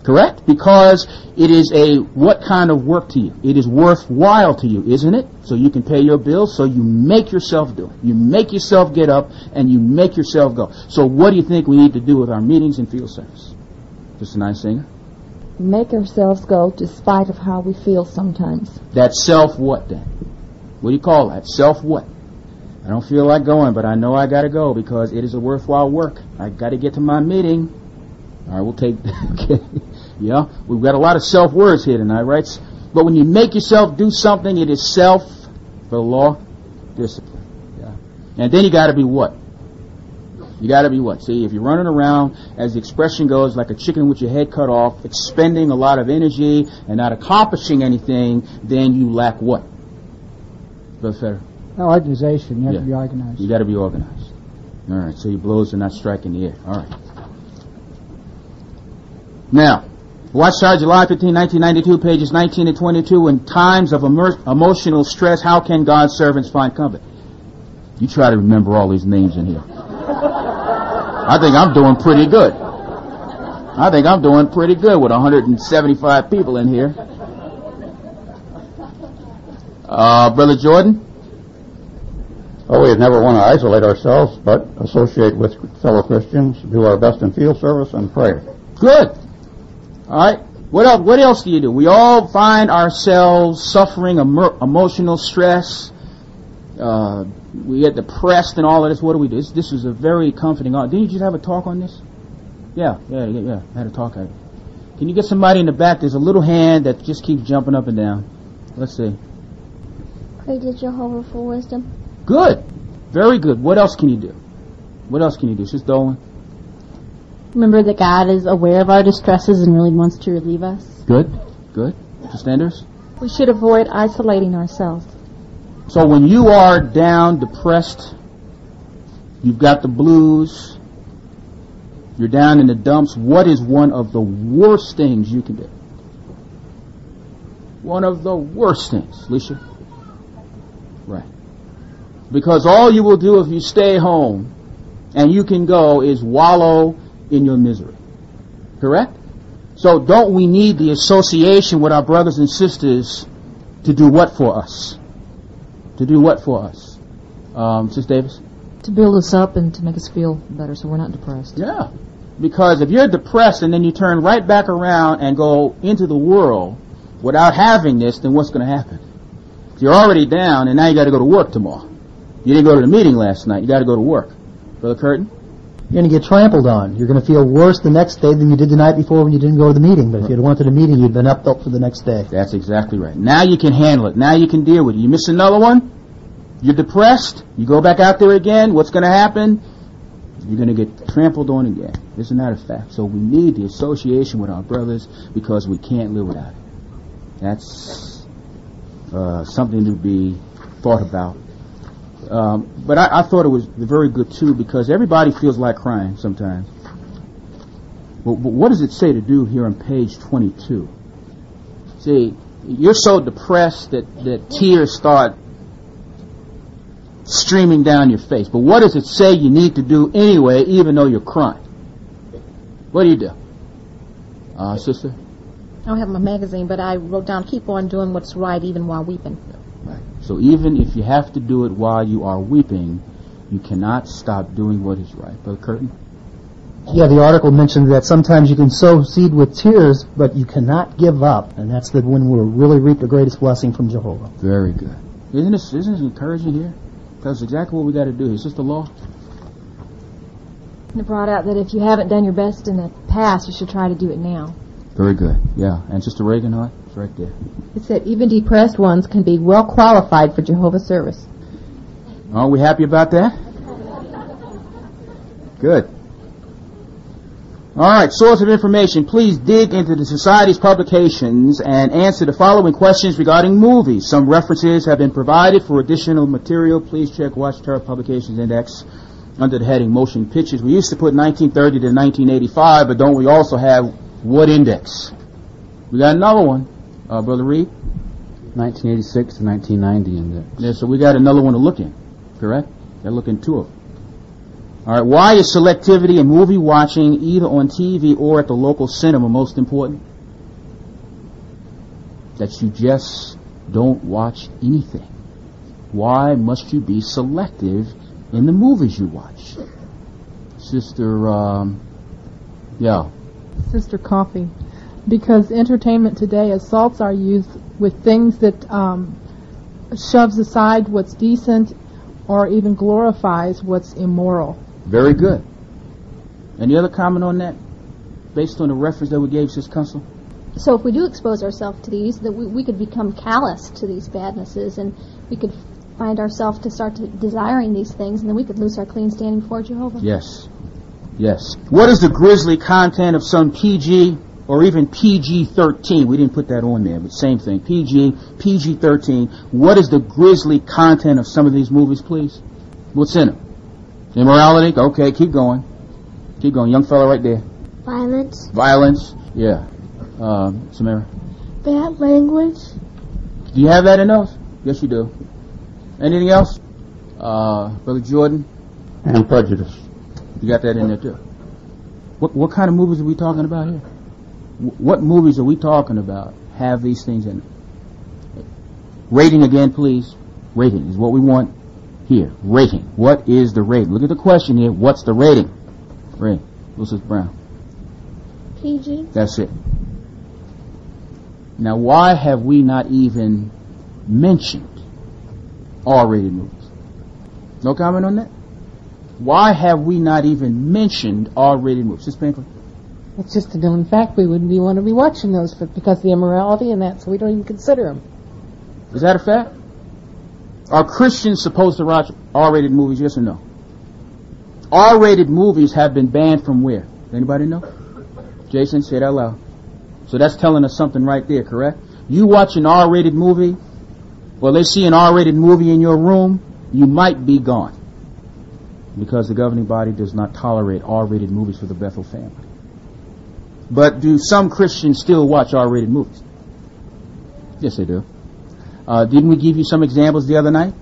Correct? Because it is what kind of work to you? It is worthwhile to you, isn't it? So you can pay your bills, so you make yourself do it. You make yourself get up, and you make yourself go. So what do you think we need to do with our meetings and field service? Just a nice singer? Make ourselves go despite of how we feel sometimes. That's self what then? What do you call that? Self what? I don't feel like going, but I know I got to go because it is a worthwhile work. I got to get to my meeting. All right, we'll take. Okay, yeah, we've got a lot of self words here tonight, right? But when you make yourself do something, it is self, for the law, discipline. Yeah, and then you got to be what? You got to be what? See, if you're running around, as the expression goes, like a chicken with your head cut off, expending a lot of energy and not accomplishing anything, then you lack what? Brother Federer? Organization. You have to be organized. You got to be organized. All right, so your blows are not striking the air. All right. Now, Watchtower, July 15, 1992, pages 19 and 22. In times of emotional stress, how can God's servants find comfort? You try to remember all these names in here. I think I'm doing pretty good. I think I'm doing pretty good with 175 people in here. Brother Jordan? Oh, we never want to isolate ourselves, but associate with fellow Christians, do our best in field service, and pray. Good. All right. What else do you do? We all find ourselves suffering emotional stress. We get depressed and all of this. What do we do? This is a very comforting. Didn't you just have a talk on this? Yeah. I had a talk on it. Can you get somebody in the back? There's a little hand that just keeps jumping up and down. Let's see. Pray to Jehovah for wisdom. Good. Very good. What else can you do? What else can you do? Sister Dolan? Remember that God is aware of our distresses and really wants to relieve us. Good. Sister Anders? We should avoid isolating ourselves. So when you are down, depressed, you've got the blues, you're down in the dumps, what is one of the worst things you can do? One of the worst things, Alicia? Right. Because all you will do if you stay home and you can go is wallow in your misery. Correct? So don't we need the association with our brothers and sisters to do what for us? To do what for us? Sister Davis? To build us up and to make us feel better so we're not depressed. Yeah. Because if you're depressed and then you turn right back around and go into the world without having this, then what's going to happen? You're already down and now you got to go to work tomorrow. You didn't go to the meeting last night. You got to go to work. Brother Curtin? You're going to get trampled on. You're going to feel worse the next day than you did the night before when you didn't go to the meeting. But if you'd went to the meeting, you'd been up for the next day. That's exactly right. Now you can handle it. Now you can deal with it. You miss another one? You're depressed? You go back out there again? What's going to happen? You're going to get trampled on again. Isn't that a fact? So we need the association with our brothers because we can't live without it. That's something to be thought about. But I thought it was very good too because everybody feels like crying sometimes. But what does it say to do here on page 22? See, you're so depressed that tears start streaming down your face. But what does it say you need to do anyway, even though you're crying? What do you do? Sister? I don't have my magazine, but I wrote down, keep on doing what's right even while weeping. Right. So even if you have to do it while you are weeping, you cannot stop doing what is right. Brother Curtin? Yeah, the article mentioned that sometimes you can sow seed with tears, but you cannot give up. And that's when we'll really reap the greatest blessing from Jehovah. Very good. Isn't this encouraging here? That's exactly what we got to do. Is this the law? It brought out that if you haven't done your best in the past, you should try to do it now. Very good. Yeah. And Sister Reagan, it's right there. It said even depressed ones can be well qualified for Jehovah's service. Are we happy about that? Good. All right. Source of information. Please dig into the Society's publications and answer the following questions regarding movies. Some references have been provided for additional material. Please check Watchtower Publications Index under the heading Motion Pictures. We used to put 1930 to 1985, but don't we also have what index? We got another one. Brother Reed? 1986 to 1990 index. Yeah, so we got another one to look in. Correct? Got to look in two of them. All right. Why is selectivity in movie watching, either on TV or at the local cinema, most important? That you just don't watch anything. Why must you be selective in the movies you watch? Sister, Sister Coffee. Because entertainment today assaults our youth with things that shoves aside what's decent or even glorifies what's immoral. Very good. Any other comment on that, based on the reference that we gave, Sister Counsel? So if we do expose ourselves to these, that we could become callous to these badnesses, and we could find ourselves to start desiring these things, and then we could lose our clean standing before Jehovah. Yes. Yes. What is the grisly content of some PG or even PG-13? We didn't put that on there, but same thing. PG-13. What is the grisly content of some of these movies, please? What's in them? Immorality? Okay, keep going. Keep going. Young fellow right there. Violence. Violence. Yeah. Samara? Bad language. Do you have that in those? Yes, you do. Anything else? Brother Jordan? And prejudice. You got that in there too. What kind of movies are we talking about here? What movies are we talking about have these things in it? Rating again, please. Rating is what we want here. Rating. What is the rating? Look at the question here. What's the rating? Rating. Mrs. Brown. PG. That's it. Now, why have we not even mentioned R-rated movies? No comment on that? Why have we not even mentioned R-rated movies? Just Pinkley. It's just a known fact we wouldn't want to be watching those because of the immorality and that, so we don't even consider them. Is that a fact? Are Christians supposed to watch R-rated movies, yes or no? R-rated movies have been banned from where? Anybody know? Jason, say it out loud. So that's telling us something right there, correct? You watch an R-rated movie, well, they see an R-rated movie in your room, you might be gone. Because the governing body does not tolerate R-rated movies for the Bethel family. But do some Christians still watch R-rated movies? Yes, they do. Didn't we give you some examples the other night?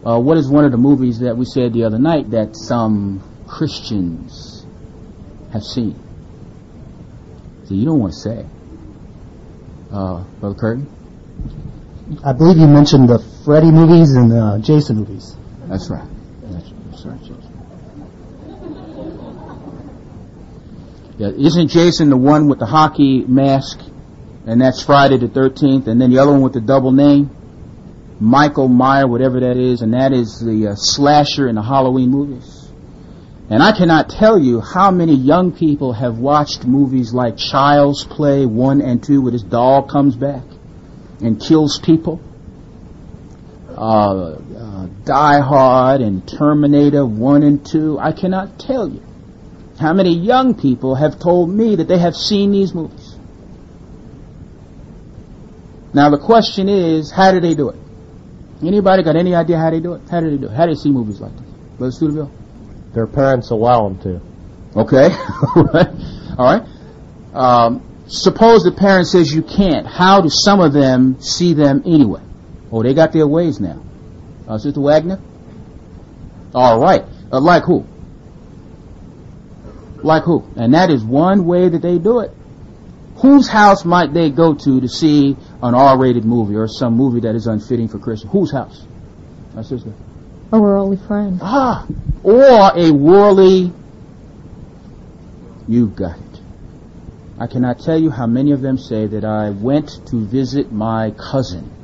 What is one of the movies that we said the other night that some Christians have seen? So you don't want to say. Brother Curtin? I believe you mentioned the Freddy movies and the Jason movies. That's right. That's right, Jason. Yeah, isn't Jason the one with the hockey mask? And that's Friday the 13th. And then the other one with the double name? Michael Meyer, whatever that is. And that is the slasher in the Halloween movies. And I cannot tell you how many young people have watched movies like Child's Play 1 and 2 where this doll comes back and kills people. Die Hard and Terminator 1 and 2. I cannot tell you how many young people have told me that they have seen these movies. Now the question is, how do they do it? Anybody got any idea how they do it? How do they do it? How do they see movies like this? Brother Studeville? Their parents allow them to. Okay. All right. Suppose the parent says you can't. How do some of them see them anyway? Oh, they got their ways now. Sister Wagner? All right. Like who? Like who? And that is one way that they do it. Whose house might they go to see an R-rated movie or some movie that is unfitting for Christians? Whose house? My sister. A worldly friend. Or a worldly... You got it. I cannot tell you how many of them say that I went to visit my cousin.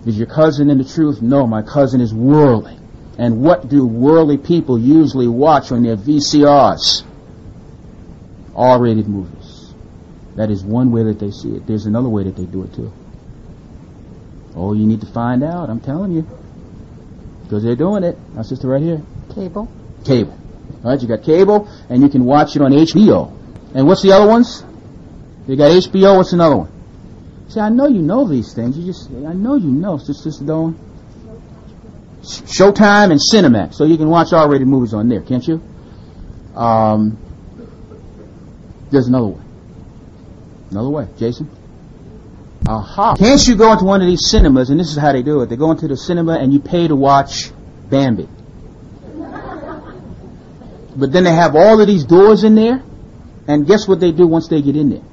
Is your cousin in the truth? No, my cousin is worldly. And what do worldly people usually watch on their VCRs? R-rated movies. That is one way that they see it. There's another way that they do it too. Oh, you need to find out, I'm telling you. Because they're doing it. My sister right here. Cable. Cable. All right, you got cable, and you can watch it on HBO. And what's the other ones? You got HBO, what's another one? See, I know you know these things. I know you know. Sister Dawn. Showtime and Cinemax. So you can watch R-rated movies on there, can't you? There's another way. Another way. Jason? Aha. Can't you go into one of these cinemas, and this is how they do it. They go into the cinema and you pay to watch Bambi. But then they have all of these doors in there, and guess what they do once they get in there?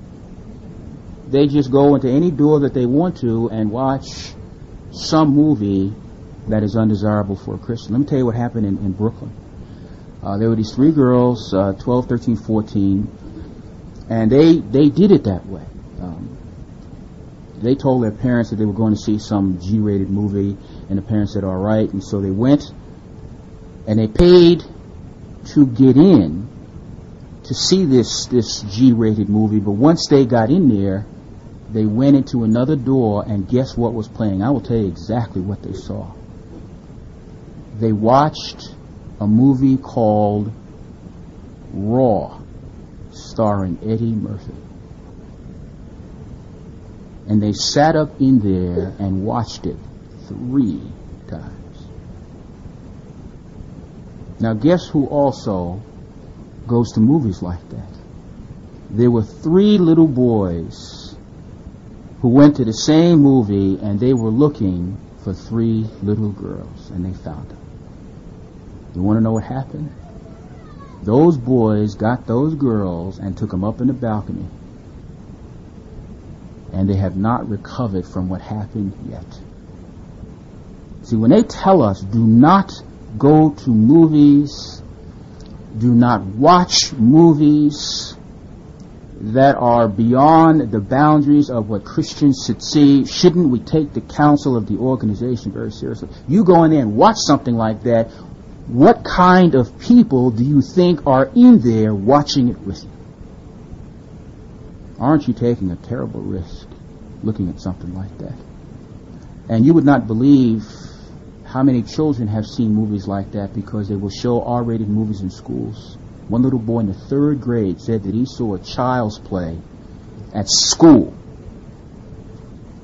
They just go into any door that they want to and watch some movie that is undesirable for a Christian. Let me tell you what happened in Brooklyn. There were these three girls, 12, 13, 14, and they did it that way. They told their parents that they were going to see some G-rated movie, and the parents said, all right, and so they went, and they paid to get in to see this G-rated movie, but once they got in there, they went into another door, and guess what was playing? I will tell you exactly what they saw. They watched a movie called Raw, starring Eddie Murphy. And they sat up in there and watched it 3 times. Now guess who also goes to movies like that? There were 3 little boys who went to the same movie, and they were looking for 3 little girls, and they found them. You want to know what happened? those boys got those girls and took them up in the balcony, and they have not recovered from what happened yet. See, when they tell us, do not go to movies, do not watch movies that are beyond the boundaries of what Christians should see, shouldn't we take the counsel of the organization very seriously? You go in there and watch something like that, what kind of people do you think are in there watching it with you? Aren't you taking a terrible risk looking at something like that? And you would not believe how many children have seen movies like that because they will show R-rated movies in schools. One little boy in the 3rd grade said that he saw a child's play at school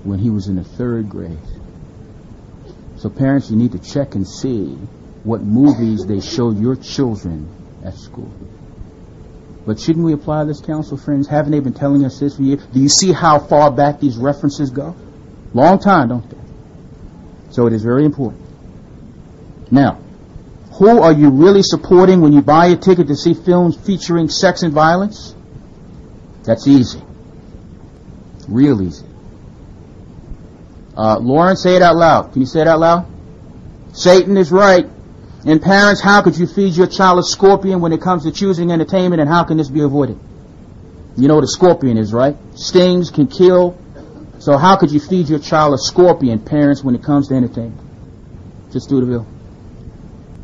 when he was in the 3rd grade. So parents, you need to check and see what movies they show your children at school. But shouldn't we apply this counsel, friends? Haven't they been telling us this for years? Do you see how far back these references go? Long time, don't they? So it is very important. Now, who are you really supporting when you buy a ticket to see films featuring sex and violence? That's easy. Real easy. Lauren, say it out loud. Can you say it out loud? Satan is right. And parents, how could you feed your child a scorpion when it comes to choosing entertainment, and how can this be avoided? You know what a scorpion is, right? Stings, can kill. So how could you feed your child a scorpion, parents, when it comes to entertainment? Just do the bill.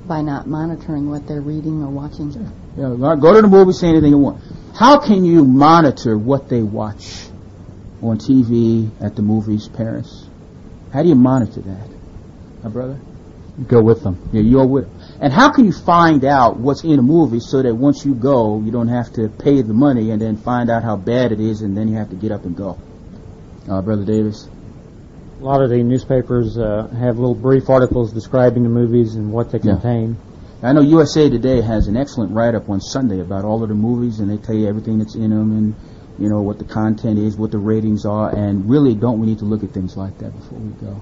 By not monitoring what they're reading or watching. Yeah, go to the movie, say anything you want. How can you monitor what they watch on TV, at the movies, parents? How do you monitor that? My brother? Go with them. Yeah, you're with them. And how can you find out what's in a movie so that once you go, you don't have to pay the money and then find out how bad it is and then you have to get up and go? Brother Davis? A lot of the newspapers have little brief articles describing the movies and what they contain. I know USA Today has an excellent write-up on Sunday about all of the movies, and they tell you everything that's in them and, you know, what the content is, what the ratings are, and really don't we need to look at things like that before we go.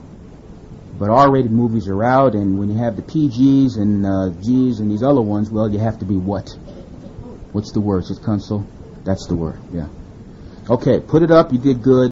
But R-rated movies are out, and when you have the PGs and Gs and these other ones, well, you have to be what? What's the word? It's console? That's the word, yeah. Okay, put it up. You did good.